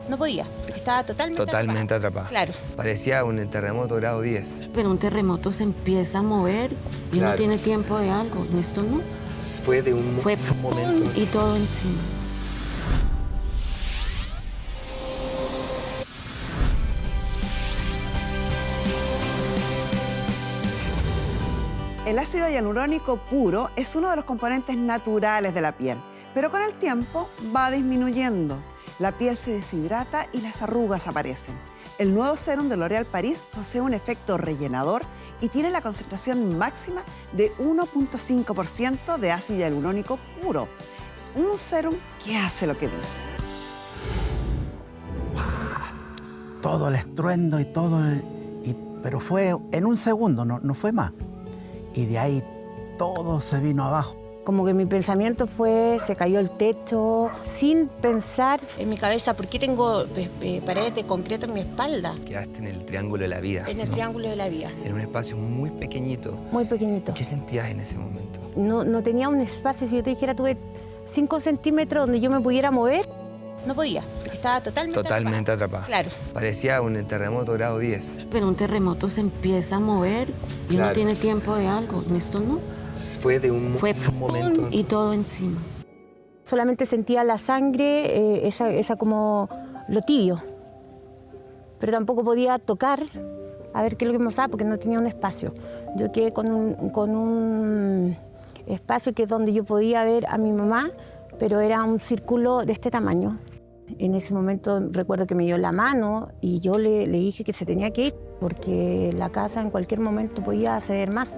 no podía, porque estaba totalmente atrapada. Claro. Parecía un terremoto grado 10. Pero un terremoto se empieza a mover y Claro. uno tiene tiempo de algo. En esto no. Fue de un momento. Y todo encima. El ácido hialurónico puro es uno de los componentes naturales de la piel, pero con el tiempo va disminuyendo. La piel se deshidrata y las arrugas aparecen. El nuevo sérum de L'Oréal Paris posee un efecto rellenador y tiene la concentración máxima de 1.5% de ácido hialurónico puro. Un sérum que hace lo que dice. Todo el estruendo y todo pero fue en un segundo, no fue más. Y de ahí todo se vino abajo. Como que mi pensamiento fue, se cayó el techo, sin pensar en mi cabeza, ¿por qué tengo paredes de concreto en mi espalda? Quedaste en el triángulo de la vida. En el triángulo de la vida. En un espacio muy pequeñito. Muy pequeñito. ¿Qué sentías en ese momento? No tenía un espacio, si yo te dijera, tuve 5 centímetros donde yo me pudiera mover, no podía, porque estaba totalmente atrapada. Claro. Parecía un terremoto grado 10. Pero un terremoto se empieza a mover y Claro. uno tiene tiempo de algo. En esto no. Fue de un momento. Y todo encima. Solamente sentía la sangre, esa como lo tibio. Pero tampoco podía tocar a ver qué es lo que me pasaba porque no tenía un espacio. Yo quedé con un espacio que es donde yo podía ver a mi mamá, pero era un círculo de este tamaño. En ese momento recuerdo que me dio la mano y yo le dije que se tenía que ir porque la casa en cualquier momento podía ceder más.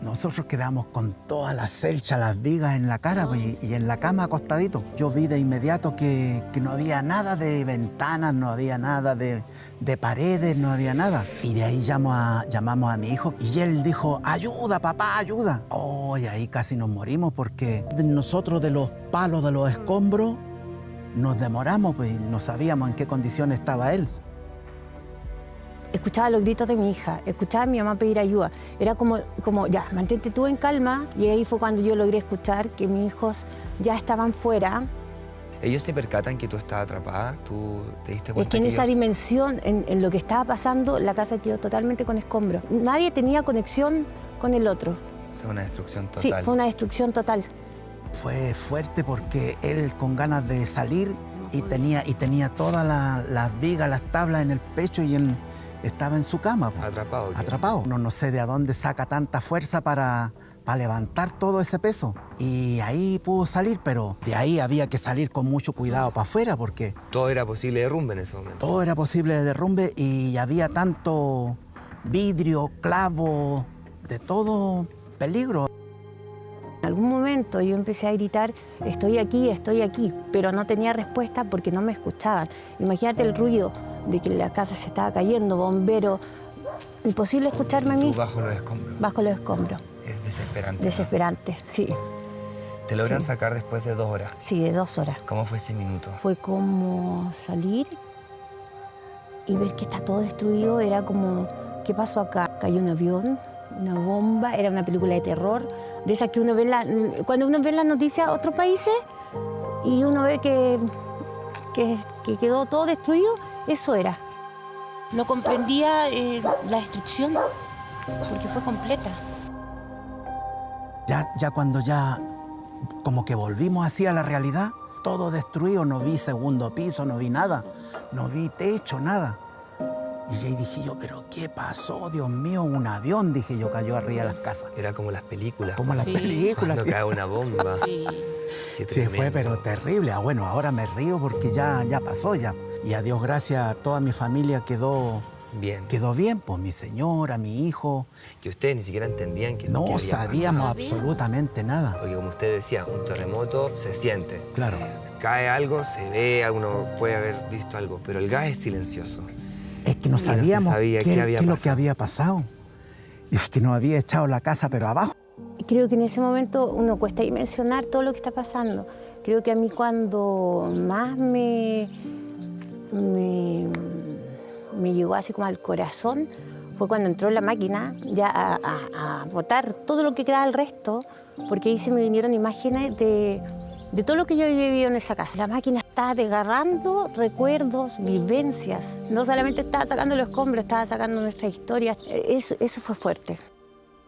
Nosotros quedamos con todas las celchas, las vigas en la cara pues, y en la cama acostadito. Yo vi de inmediato que no había nada de ventanas, no había nada de paredes, no había nada. Y de ahí llamamos a mi hijo y él dijo, ayuda, papá, ayuda. Oh, y ahí casi nos morimos porque nosotros de los palos de los escombros nos demoramos, pues no sabíamos en qué condiciones estaba él. Escuchaba los gritos de mi hija, escuchaba a mi mamá pedir ayuda. Era como ya, mantente tú en calma. Y ahí fue cuando yo logré escuchar que mis hijos ya estaban fuera. ¿Ellos se percatan que tú estás atrapada? ¿Tú te diste Es cuenta que en esa ellos- dimensión, en lo que estaba pasando, la casa quedó totalmente con escombros. Nadie tenía conexión con el otro. O sea, una destrucción Sí, total. fue una destrucción total. Fue fuerte porque él con ganas de salir y tenía todas las vigas, las tablas en el pecho y él estaba en su cama. Po. Atrapado. ¿qué? Atrapado. No sé de dónde saca tanta fuerza para levantar todo ese peso. Y ahí pudo salir, pero de ahí había que salir con mucho cuidado para afuera porque Todo era posible derrumbe en ese momento. todo era posible de derrumbe y había tanto vidrio, clavo, de todo peligro. En algún momento yo empecé a gritar, estoy aquí, pero no tenía respuesta porque no me escuchaban. Imagínate el ruido de que la casa se estaba cayendo, bomberos. Imposible escucharme a mí. Tú bajo los escombros. Bajo los escombros. Es desesperante. ¿no? Desesperante, sí. Te logran Sí. sacar después de 2 horas. Sí, de 2 horas. ¿Cómo fue ese minuto? Fue como salir y ver que está todo destruido. Era como, ¿qué pasó acá? Cayó un avión, una bomba, era una película de terror. De esas que uno ve cuando uno ve en las noticias de otros países y uno ve que quedó todo destruido, eso era. No comprendía la destrucción porque fue completa. Ya cuando ya como que volvimos así a la realidad, todo destruido, no vi segundo piso, no vi nada, no vi techo, nada. Y ahí dije yo, ¿pero qué pasó? Dios mío, un avión, dije yo, cayó arriba de las casas. Era como las películas. Como las películas. Cuando sí. cae una bomba. Sí. Qué Sí, fue tremendo. pero terrible. Ah, bueno, ahora me río porque ya pasó ya. Y a Dios gracias, toda mi familia quedó bien, pues mi señora, mi hijo. Que ustedes ni siquiera entendían que No que había sabíamos pasado. absolutamente nada. Porque como usted decía, un terremoto se siente. Claro. Cae algo, se ve, alguno puede haber visto algo, pero el gas es silencioso. Es que no Y no se sabíamos sabía qué qué había es lo que pasado. había pasado. Y es que nos había echado la casa, pero abajo. Creo que en ese momento uno cuesta dimensionar todo lo que está pasando. Creo que a mí cuando más me llegó así como al corazón fue cuando entró la máquina ya a botar todo lo que quedaba del resto, porque ahí se me vinieron imágenes de todo lo que yo había vivido en esa casa. La máquina estaba desgarrando recuerdos, vivencias. No solamente estaba sacando los escombros, estaba sacando nuestra historia. Eso fue fuerte.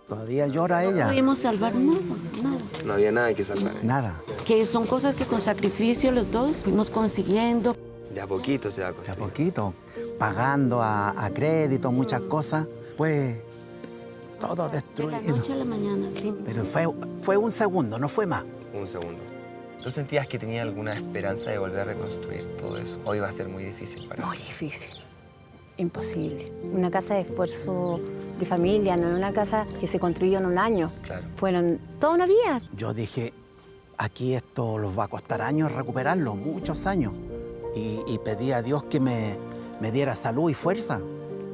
Todavía llora ella. No pudimos salvar nada. No había nada que salvar. Nada. Que son cosas que con sacrificio los dos fuimos consiguiendo. De a poquito se va a De a construir. poquito, pagando a crédito, muchas cosas. Pues todo De la destruido. noche a la mañana, sí. Pero fue un segundo, no fue más. Un segundo. ¿Tú sentías que tenía alguna esperanza de volver a reconstruir todo eso? ¿O iba a ser muy difícil para Muy ti? difícil, imposible. Una casa de esfuerzo de familia, no es una casa que se construyó en un año. Claro. Fueron toda una vida. Yo dije, aquí esto los va a costar años recuperarlo, muchos años. Y pedí a Dios que me diera salud y fuerza,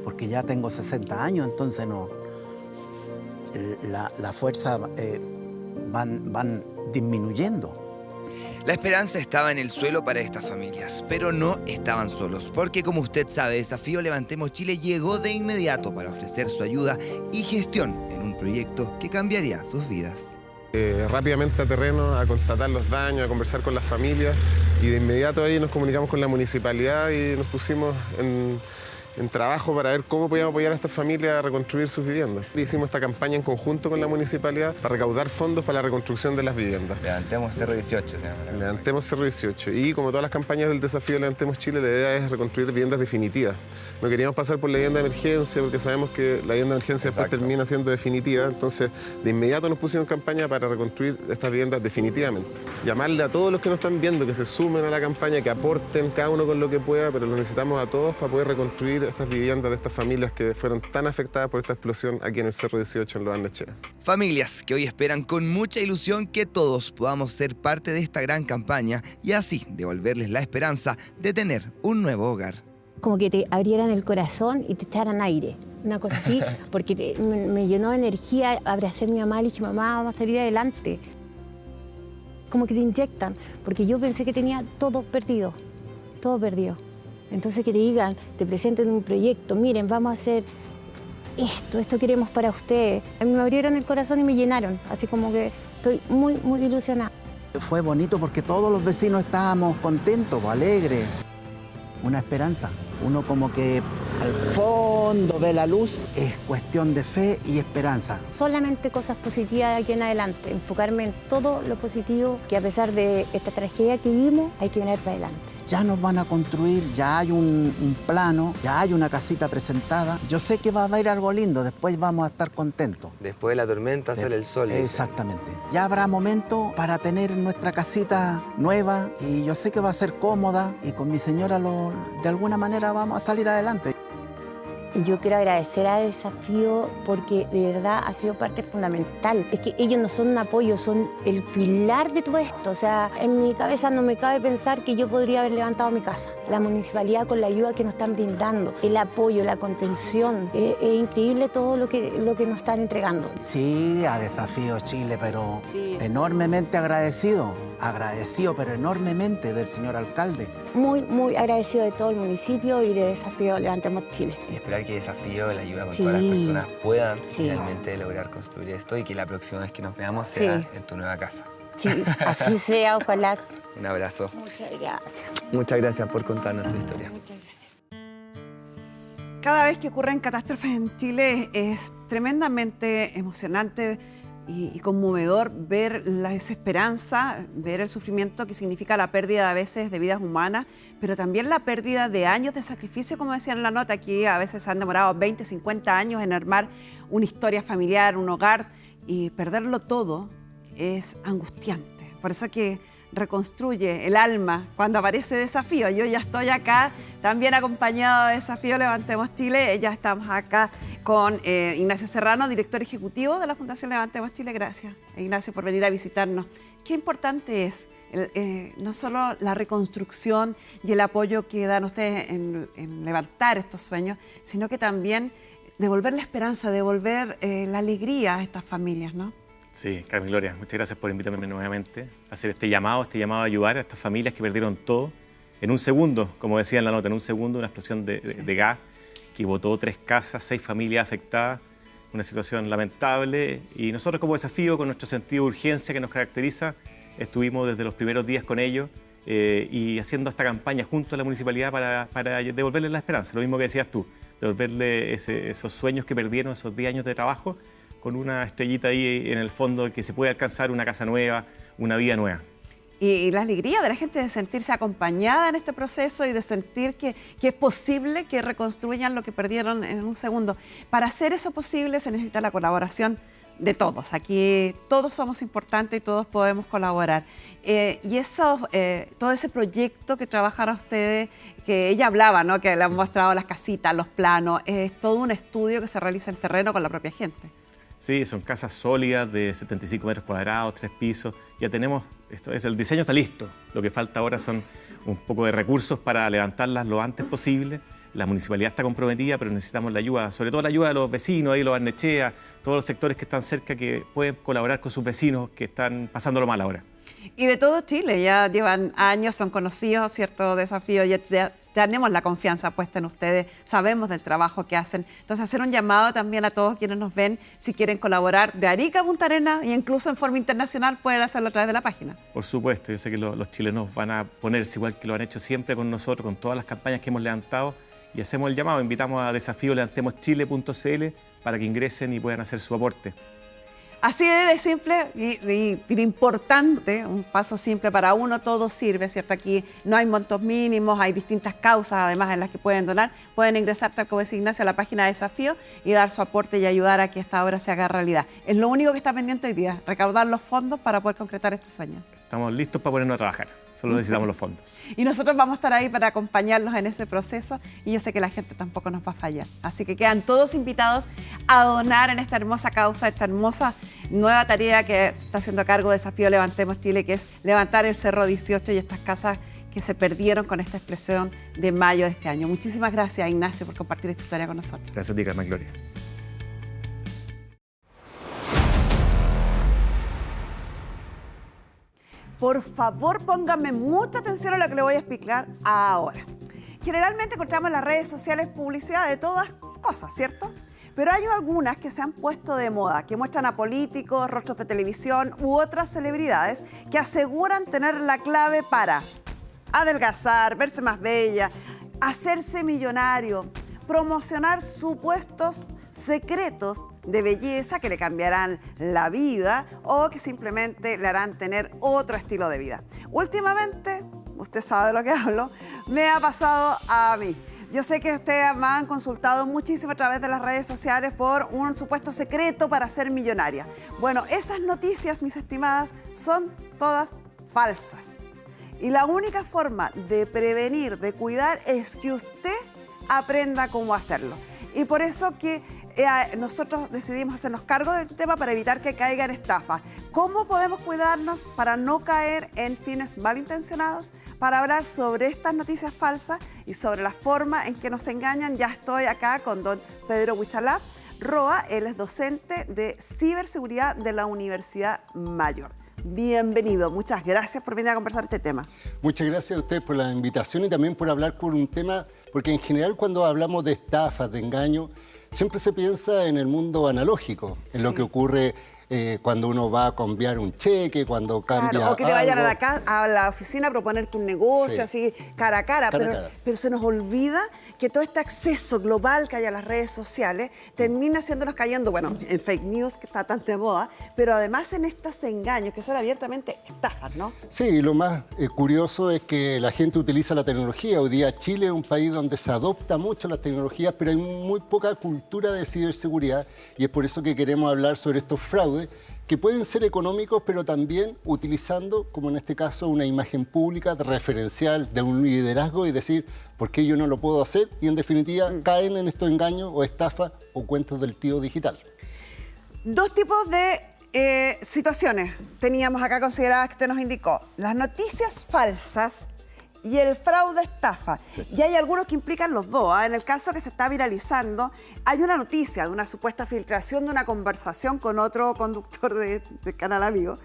porque ya tengo 60 años, entonces no. La fuerza van disminuyendo. La esperanza estaba en el suelo para estas familias, pero no estaban solos, porque como usted sabe, Desafío Levantemos Chile llegó de inmediato para ofrecer su ayuda y gestión en un proyecto que cambiaría sus vidas. Rápidamente a terreno, a constatar los daños, a conversar con las familias y de inmediato ahí nos comunicamos con la municipalidad y nos pusimos en trabajo para ver cómo podíamos apoyar a estas familias a reconstruir sus viviendas. Hicimos esta campaña en conjunto con la municipalidad para recaudar fondos para la reconstrucción de las viviendas. Levantemos Cerro 18, se llama. Levantemos Cerro 18. Y como todas las campañas del Desafío Levantemos Chile, la idea es reconstruir viviendas definitivas. No queríamos pasar por la vivienda de emergencia porque sabemos que la vivienda de emergencia después termina siendo definitiva. Entonces, de inmediato nos pusimos en campaña para reconstruir estas viviendas definitivamente. Llamarle a todos los que nos están viendo que se sumen a la campaña, que aporten cada uno con lo que pueda, pero lo necesitamos a todos para poder reconstruir estas viviendas de estas familias que fueron tan afectadas por esta explosión aquí en el Cerro 18 en Lo Barnechea. Familias que hoy esperan con mucha ilusión que todos podamos ser parte de esta gran campaña y así devolverles la esperanza de tener un nuevo hogar. Como que te abrieran el corazón y te echaran aire. Una cosa así, porque me llenó de energía. Abracé a mi mamá y le dije, mamá, vamos a salir adelante. Como que te inyectan, porque yo pensé que tenía todo perdido, todo perdido. Entonces que te digan, te presenten un proyecto, miren, vamos a hacer esto queremos para ustedes. A mí me abrieron el corazón y me llenaron, así como que estoy muy, muy ilusionada. Fue bonito porque todos los vecinos estábamos contentos, alegres. Una esperanza. Uno como que al fondo ve la luz, es cuestión de fe y esperanza. Solamente cosas positivas de aquí en adelante, enfocarme en todo lo positivo, que a pesar de esta tragedia que vivimos, hay que venir para adelante. Ya nos van a construir, ya hay un plano, ya hay una casita presentada. Yo sé que va a haber algo lindo, después vamos a estar contentos. Después de la tormenta sale el sol. Exactamente. Ya habrá momento para tener nuestra casita nueva y yo sé que va a ser cómoda y con mi señora de alguna manera vamos a salir adelante. Yo quiero agradecer a Desafío porque de verdad ha sido parte fundamental. Es que ellos no son un apoyo, son el pilar de todo esto. O sea, en mi cabeza no me cabe pensar que yo podría haber levantado mi casa. La municipalidad con la ayuda que nos están brindando, el apoyo, la contención. Es increíble todo lo que nos están entregando. Sí, a Desafío Chile, pero enormemente agradecido, pero enormemente del señor alcalde. Muy, muy agradecido de todo el municipio y de Desafío Levantemos Chile. Y esperar que Desafío, la ayuda con todas las personas puedan finalmente lograr construir esto y que la próxima vez que nos veamos sea en tu nueva casa. Sí, así sea, ojalá. Un abrazo. Muchas gracias. Muchas gracias por contarnos tu historia. Muchas gracias. Cada vez que ocurren catástrofes en Chile es tremendamente emocionante y conmovedor ver la desesperanza, ver el sufrimiento que significa la pérdida a veces de vidas humanas, pero también la pérdida de años de sacrificio, como decía en la nota, aquí a veces se han demorado 20, 50 años en armar una historia familiar, un hogar, y perderlo todo es angustiante. Por eso que reconstruye el alma cuando aparece Desafío. Yo ya estoy acá también acompañado de Desafío Levantemos Chile. Ya estamos acá con Ignacio Serrano, director ejecutivo de la Fundación Levantemos Chile. Gracias, Ignacio, por venir a visitarnos. Qué importante es no solo la reconstrucción y el apoyo que dan ustedes en levantar estos sueños, sino que también devolver la esperanza, devolver la alegría a estas familias, ¿no? Sí, Carmen Gloria, muchas gracias por invitarme nuevamente a hacer este llamado a ayudar a estas familias que perdieron todo. En un segundo, como decía en la nota, en un segundo una explosión de gas que botó 3 casas, 6 familias afectadas, una situación lamentable. Y nosotros como Desafío, con nuestro sentido de urgencia que nos caracteriza, estuvimos desde los primeros días con ellos y haciendo esta campaña junto a la municipalidad para devolverles la esperanza, lo mismo que decías tú, devolverle esos sueños que perdieron, esos 10 años de trabajo, con una estrellita ahí en el fondo que se puede alcanzar una casa nueva, una vida nueva. Y la alegría de la gente de sentirse acompañada en este proceso y de sentir que es posible que reconstruyan lo que perdieron en un segundo. Para hacer eso posible se necesita la colaboración de todos. Aquí todos somos importantes y todos podemos colaborar. Y todo ese proyecto que trabajaron ustedes, que ella hablaba, ¿no? Que le han mostrado las casitas, los planos, es todo un estudio que se realiza en terreno con la propia gente. Sí, son casas sólidas de 75 metros cuadrados, 3 pisos. Ya tenemos, el diseño está listo. Lo que falta ahora son un poco de recursos para levantarlas lo antes posible. La municipalidad está comprometida, pero necesitamos la ayuda, sobre todo la ayuda de los vecinos, ahí los Barnechea, todos los sectores que están cerca que pueden colaborar con sus vecinos que están pasándolo mal ahora. Y de todo Chile, ya llevan años, son conocidos, cierto Desafío, ya tenemos la confianza puesta en ustedes, sabemos del trabajo que hacen. Entonces, hacer un llamado también a todos quienes nos ven, si quieren colaborar de Arica a Punta Arenas e incluso en forma internacional, pueden hacerlo a través de la página. Por supuesto, yo sé que los chilenos van a ponerse igual que lo han hecho siempre con nosotros, con todas las campañas que hemos levantado, y hacemos el llamado, invitamos a desafiolevantemoschile.cl para que ingresen y puedan hacer su aporte. Así de simple y de importante, un paso simple para uno, todo sirve, ¿cierto? Aquí no hay montos mínimos, hay distintas causas además en las que pueden donar. Pueden ingresar, tal como dice Ignacio, a la página de Desafío y dar su aporte y ayudar a que esta obra se haga realidad. Es lo único que está pendiente hoy día, recaudar los fondos para poder concretar este sueño. Estamos listos para ponernos a trabajar, solo necesitamos los fondos. Y nosotros vamos a estar ahí para acompañarlos en ese proceso y yo sé que la gente tampoco nos va a fallar. Así que quedan todos invitados a donar en esta hermosa causa, esta hermosa nueva tarea que está haciendo a cargo de Desafío Levantemos Chile, que es levantar el Cerro 18 y estas casas que se perdieron con esta explosión de mayo de este año. Muchísimas gracias, Ignacio, por compartir esta historia con nosotros. Gracias a ti, Carmen Gloria. Por favor, pónganme mucha atención a lo que le voy a explicar ahora. Generalmente encontramos en las redes sociales publicidad de todas cosas, ¿cierto? Pero hay algunas que se han puesto de moda, que muestran a políticos, rostros de televisión u otras celebridades que aseguran tener la clave para adelgazar, verse más bella, hacerse millonario, promocionar supuestos secretos de belleza que le cambiarán la vida o que simplemente le harán tener otro estilo de vida. Últimamente, usted sabe de lo que hablo, me ha pasado a mí. Yo sé que ustedes me han consultado muchísimo a través de las redes sociales por un supuesto secreto para ser millonaria. Bueno, esas noticias, mis estimadas, son todas falsas. Y la única forma de prevenir, de cuidar, es que usted aprenda cómo hacerlo. Y por eso que nosotros decidimos hacernos cargo del tema para evitar que caiga en estafa. ¿Cómo podemos cuidarnos para no caer en fines malintencionados? Para hablar sobre estas noticias falsas y sobre la forma en que nos engañan, ya estoy acá con don Pedro Huichalaf Roa. Él es docente de ciberseguridad de la Universidad Mayor. Bienvenido, muchas gracias por venir a conversar este tema. Muchas gracias a ustedes por la invitación y también por hablar por un tema, porque en general cuando hablamos de estafas, de engaño, siempre se piensa en el mundo analógico, en lo que ocurre cuando uno va a cambiar un cheque, cuando cambia claro, o que te vayan algo. a la oficina a proponerte un negocio, así cara a cara. Pero se nos olvida que todo este acceso global que hay a las redes sociales termina haciéndonos cayendo, bueno, en fake news, que está tan de moda, pero además en estos engaños que son abiertamente estafas, ¿no? Sí, y lo más curioso es que la gente utiliza la tecnología. Hoy día Chile es un país donde se adopta mucho las tecnologías, pero hay muy poca cultura de ciberseguridad y es por eso que queremos hablar sobre estos fraudes que pueden ser económicos, pero también utilizando, como en este caso, una imagen pública referencial de un liderazgo y decir, ¿por qué yo no lo puedo hacer? Y en definitiva caen en estos engaños o estafas o cuentos del tío digital. Dos tipos de situaciones teníamos acá consideradas que usted nos indicó. Las noticias falsas y el fraude estafa. Sí. Y hay algunos que implican los dos. En el caso que se está viralizando, hay una noticia de una supuesta filtración de una conversación con otro conductor de Canal Amigo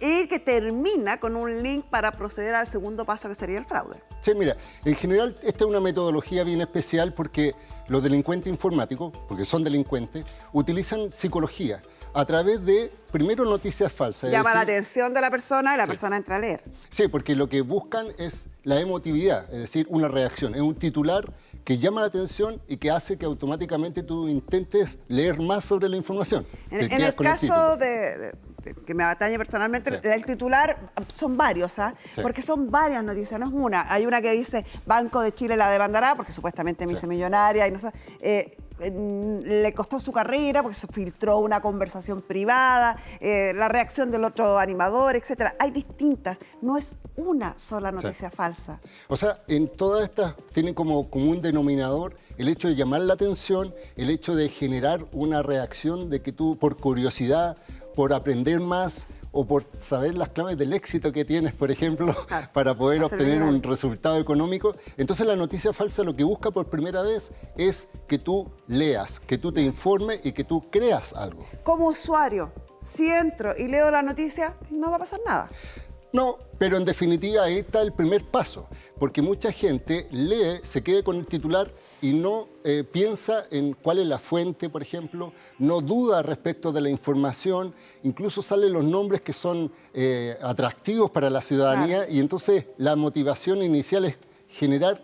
y que termina con un link para proceder al segundo paso que sería el fraude. Sí, mira, en general esta es una metodología bien especial porque los delincuentes informáticos, porque son delincuentes, utilizan psicología a través de, primero, noticias falsas. Llama la atención de la persona y la persona entra a leer. Sí, porque lo que buscan es la emotividad, es decir, una reacción. Es un titular que llama la atención y que hace que automáticamente tú intentes leer más sobre la información. En el caso que me atañe personalmente, el titular son varios, ¿ah? Porque son varias noticias, no es una. Hay una que dice, Banco de Chile la demandará porque supuestamente me hice millonaria y no sé... le costó su carrera porque se filtró una conversación privada, la reacción del otro animador, etc. Hay distintas, no es una sola noticia falsa. O sea, en todas estas tienen como común denominador el hecho de llamar la atención, el hecho de generar una reacción de que tú, por curiosidad, por aprender más, o por saber las claves del éxito que tienes, por ejemplo, para poder obtener un resultado económico. Entonces la noticia falsa lo que busca por primera vez es que tú leas, que tú te informes y que tú creas algo. Como usuario, si entro y leo la noticia, no va a pasar nada. No, pero en definitiva ahí está el primer paso, porque mucha gente lee, se queda con el titular y no piensa en cuál es la fuente, por ejemplo, no duda respecto de la información, incluso salen los nombres que son atractivos para la ciudadanía y entonces la motivación inicial es generar,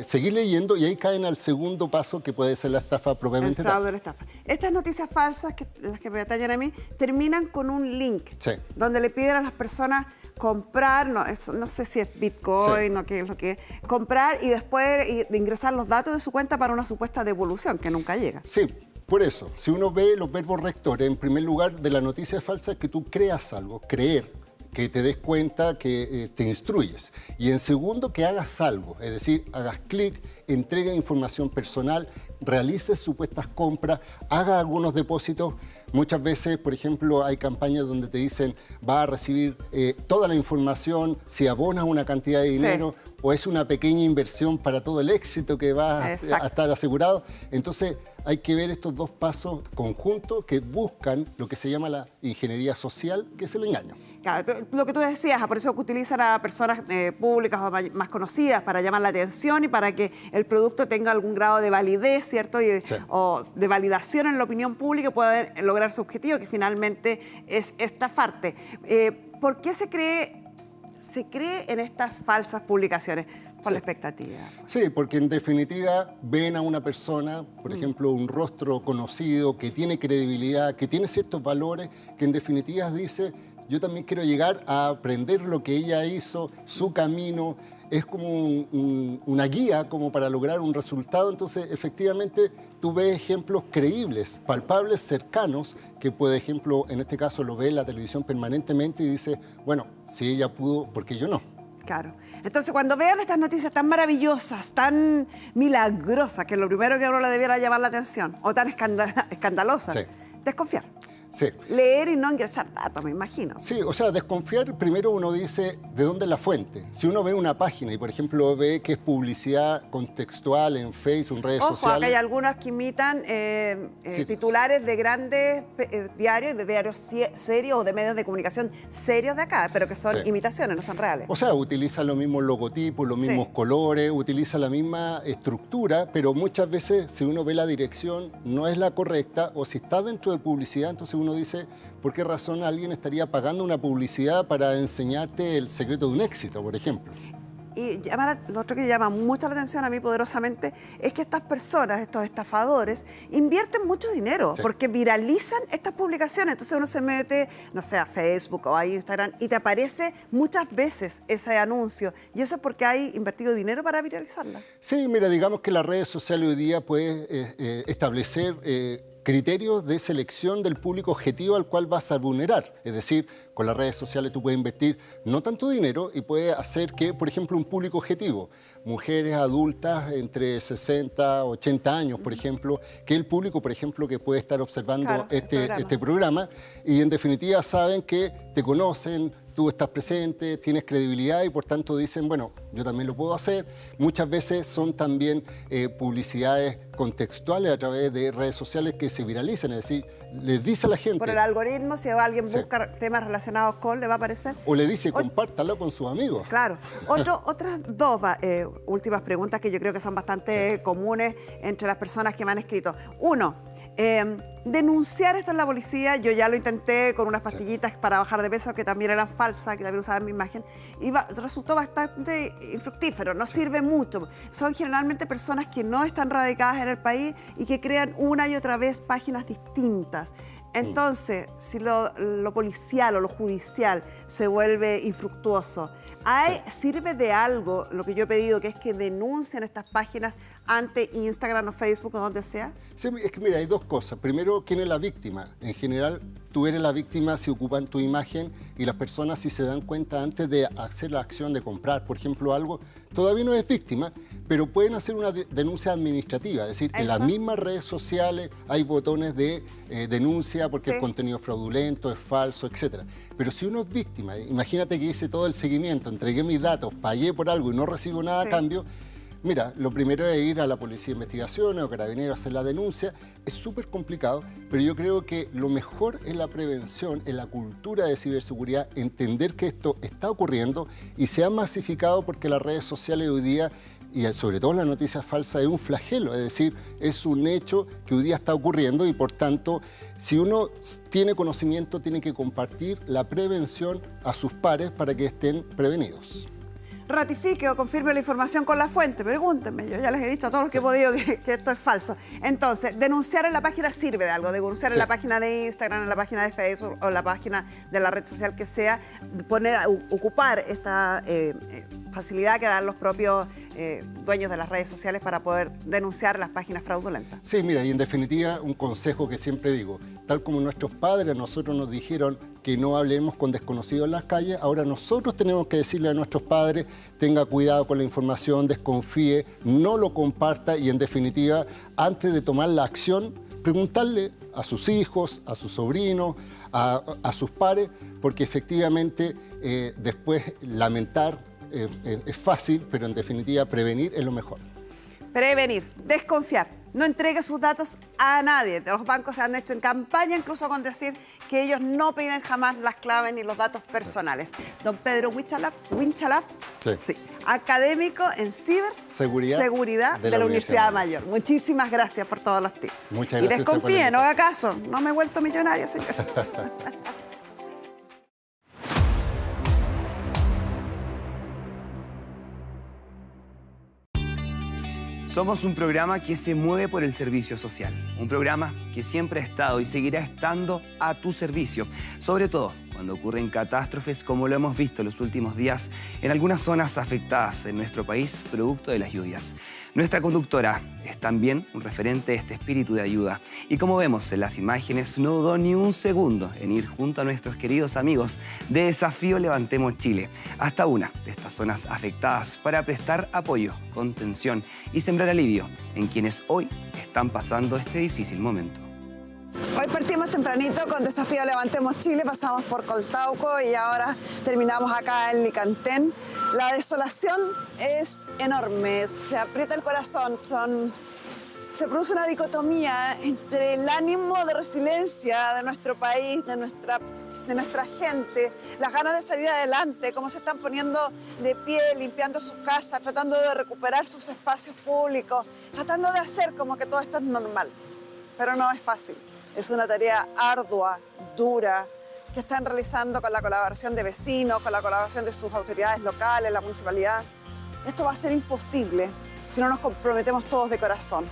seguir leyendo y ahí caen al segundo paso que puede ser la estafa propiamente. El fraude, la estafa. Estas noticias falsas, las que me detallan a mí, terminan con un link donde le piden a las personas comprar, no sé si es Bitcoin o qué es lo que es, comprar y después ingresar los datos de su cuenta para una supuesta devolución que nunca llega. Sí, por eso, si uno ve los verbos rectores, en primer lugar, de la noticia falsa es que tú creas algo, creer, que te des cuenta, que te instruyes. Y en segundo, que hagas algo, es decir, hagas clic, entregues información personal, realices supuestas compras, hagas algunos depósitos. Muchas veces, por ejemplo, hay campañas donde te dicen vas a recibir toda la información si abonas una cantidad de dinero o es una pequeña inversión para todo el éxito que vas a estar asegurado. Entonces hay que ver estos dos pasos conjuntos que buscan lo que se llama la ingeniería social, que es el engaño. Claro, lo que tú decías, por eso que utilizan a personas públicas o más conocidas para llamar la atención y para que el producto tenga algún grado de validez, ¿cierto? O de validación en la opinión pública y pueda lograr su objetivo, que finalmente es estafarte. ¿Por qué se cree en estas falsas publicaciones? Por la expectativa. Sí, porque en definitiva ven a una persona, por ejemplo, un rostro conocido, que tiene credibilidad, que tiene ciertos valores, que en definitiva dice, yo también quiero llegar a aprender lo que ella hizo, su camino, es como una guía como para lograr un resultado. Entonces, efectivamente, tú ves ejemplos creíbles, palpables, cercanos, que, por ejemplo, en este caso lo ve en la televisión permanentemente y dice, bueno, si ella pudo, ¿por qué yo no? Claro. Entonces, cuando vean estas noticias tan maravillosas, tan milagrosas, que lo primero que a uno le debiera llamar la atención, o tan escandalosas, desconfiar. Sí. Leer y no ingresar datos, me imagino. Sí, o sea, desconfiar, primero uno dice de dónde es la fuente. Si uno ve una página y, por ejemplo, ve que es publicidad contextual en Facebook, en redes sociales... Ojo, hay algunos que imitan titulares de grandes diarios, de diarios serios o de medios de comunicación serios de acá, pero que son imitaciones, no son reales. O sea, utiliza los mismos logotipos, los mismos colores, utiliza la misma estructura, pero muchas veces, si uno ve la dirección, no es la correcta, o si está dentro de publicidad, entonces uno dice, ¿por qué razón alguien estaría pagando una publicidad para enseñarte el secreto de un éxito, por ejemplo? Y lo otro que llama mucho la atención a mí poderosamente es que estas personas, estos estafadores, invierten mucho dinero porque viralizan estas publicaciones. Entonces uno se mete, no sé, a Facebook o a Instagram y te aparece muchas veces ese anuncio. Y eso es porque hay invertido dinero para viralizarla. Sí, mira, digamos que las redes sociales hoy día pueden establecer criterios de selección del público objetivo al cual vas a vulnerar. Es decir, con las redes sociales tú puedes invertir no tanto dinero y puedes hacer que, por ejemplo, un público objetivo, mujeres adultas entre 60, 80 años, por ejemplo, que es el público, por ejemplo, que puede estar observando este programa y en definitiva saben que te conocen, tú estás presente, tienes credibilidad y por tanto dicen, bueno, yo también lo puedo hacer. Muchas veces son también publicidades contextuales a través de redes sociales que se viralizan, es decir, les dice a la gente... Por el algoritmo, si alguien busca temas relacionados con, le va a aparecer. O le dice, compártalo con sus amigos. Claro. Otras dos últimas preguntas que yo creo que son bastante comunes entre las personas que me han escrito. Uno, denunciar esto en la policía, yo ya lo intenté con unas pastillitas para bajar de peso que también eran falsas, que también usaba en mi imagen, y resultó bastante infructífero, no sirve mucho. Son generalmente personas que no están radicadas en el país y que crean una y otra vez páginas distintas. Entonces, si lo policial o lo judicial se vuelve infructuoso, ¿sirve de algo lo que yo he pedido, que es que denuncien estas páginas ante Instagram o Facebook o donde sea? Sí, es que mira, hay dos cosas. Primero, ¿quién es la víctima? En general, tú eres la víctima si ocupan tu imagen y las personas si se dan cuenta antes de hacer la acción de comprar, por ejemplo, algo, todavía no es víctima, pero pueden hacer una denuncia administrativa. Es decir, en las mismas redes sociales hay botones de denuncia porque el contenido es fraudulento, es falso, etc. Pero si uno es víctima, imagínate que hice todo el seguimiento, entregué mis datos, pagué por algo y no recibo nada a cambio, mira, lo primero es ir a la Policía de Investigaciones o Carabineros a hacer la denuncia. Es súper complicado, pero yo creo que lo mejor es la prevención, en la cultura de ciberseguridad, entender que esto está ocurriendo y se ha masificado porque las redes sociales hoy día, y sobre todo la noticia falsa, es un flagelo, es decir, es un hecho que hoy día está ocurriendo y por tanto, si uno tiene conocimiento, tiene que compartir la prevención a sus pares para que estén prevenidos. Ratifique o confirme la información con la fuente, pregúntenme, yo ya les he dicho a todos los que he podido que esto es falso. Entonces, denunciar en la página sirve de algo, denunciar en la página de Instagram, en la página de Facebook o en la página de la red social que sea, ocupar esta facilidad que dan los propios dueños de las redes sociales para poder denunciar las páginas fraudulentas. Sí, mira, y en definitiva, un consejo que siempre digo, tal como nuestros padres a nosotros nos dijeron que no hablemos con desconocidos en las calles, ahora nosotros tenemos que decirle a nuestros padres, tenga cuidado con la información, desconfíe, no lo comparta y en definitiva, antes de tomar la acción, preguntarle a sus hijos, a sus sobrinos, a sus pares, porque efectivamente después lamentar es fácil, pero en definitiva prevenir es lo mejor. Prevenir, desconfiar. no entregue sus datos a nadie. Los bancos se han hecho en campaña incluso con decir que ellos no piden jamás las claves ni los datos personales. Don Pedro Winchalaf, sí, académico en ciberseguridad de la Universidad Mayor. Muchísimas gracias por todos los tips. Muchas y gracias. desconfíe, no haga caso, no me he vuelto millonaria, señor. Somos un programa que se mueve por el servicio social. Un programa que siempre ha estado y seguirá estando a tu servicio. Sobre todo cuando ocurren catástrofes como lo hemos visto en los últimos días en algunas zonas afectadas en nuestro país producto de las lluvias. Nuestra conductora es también un referente de este espíritu de ayuda. Y como vemos en las imágenes, no dudó ni un segundo en ir junto a nuestros queridos amigos de Desafío Levantemos Chile hasta una de estas zonas afectadas para prestar apoyo, contención y sembrar alivio en quienes hoy están pasando este difícil momento. Hoy partimos tempranito con Desafío Levantemos Chile, pasamos por Coltauco y ahora terminamos acá en Licantén. La desolación es enorme, se aprieta el corazón, se produce una dicotomía entre el ánimo de resiliencia de nuestro país, de nuestra gente, las ganas de salir adelante, cómo se están poniendo de pie, limpiando sus casas, tratando de recuperar sus espacios públicos, tratando de hacer como que todo esto es normal, pero no es fácil. Es una tarea ardua, dura, que están realizando con la colaboración de vecinos, con la colaboración de sus autoridades locales, la municipalidad. Esto va a ser imposible si no nos comprometemos todos de corazón.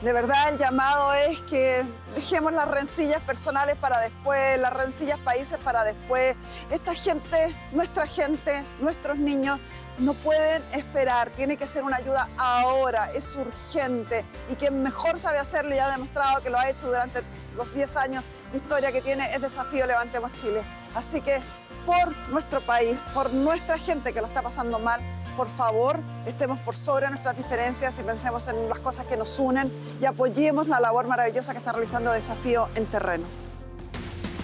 De verdad, el llamado es que dejemos las rencillas personales para después, las rencillas países para después. Esta gente, nuestros niños, no pueden esperar. Tiene que ser una ayuda ahora, es urgente. Y quien mejor sabe hacerlo y ha demostrado que lo ha hecho durante los 10 años de historia que tiene es Desafío Levantemos Chile. Así que por nuestro país, por nuestra gente que lo está pasando mal, por favor, estemos por sobre nuestras diferencias y pensemos en las cosas que nos unen y apoyemos la labor maravillosa que está realizando Desafío en terreno.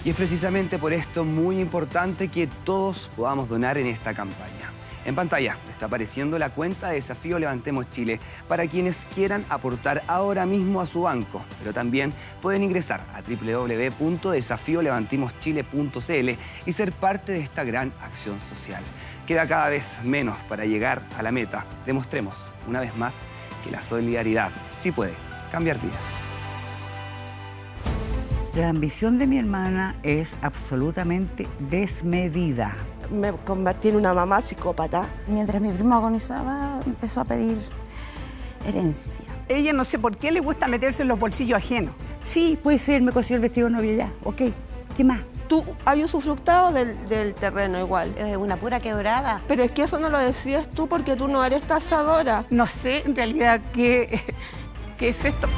Y es precisamente por esto muy importante que todos podamos donar en esta campaña. En pantalla está apareciendo la cuenta de Desafío Levantemos Chile para quienes quieran aportar ahora mismo a su banco, pero también pueden ingresar a www.desafiolevantemoschile.cl y ser parte de esta gran acción social. Queda cada vez menos para llegar a la meta. Demostremos una vez más que la solidaridad sí puede cambiar vidas. La ambición de mi hermana es absolutamente desmedida. Me convertí en una mamá psicópata. Mientras mi primo agonizaba, empezó a pedir herencia. Ella no sé por qué le gusta meterse en los bolsillos ajenos. Sí, puede ser, me cosió el vestido de novia ya. Ok, ¿qué más? Tú habías usufructado del terreno igual. Una pura quebrada. Pero es que eso no lo decides tú porque tú no eres tasadora. No sé en realidad qué es esto.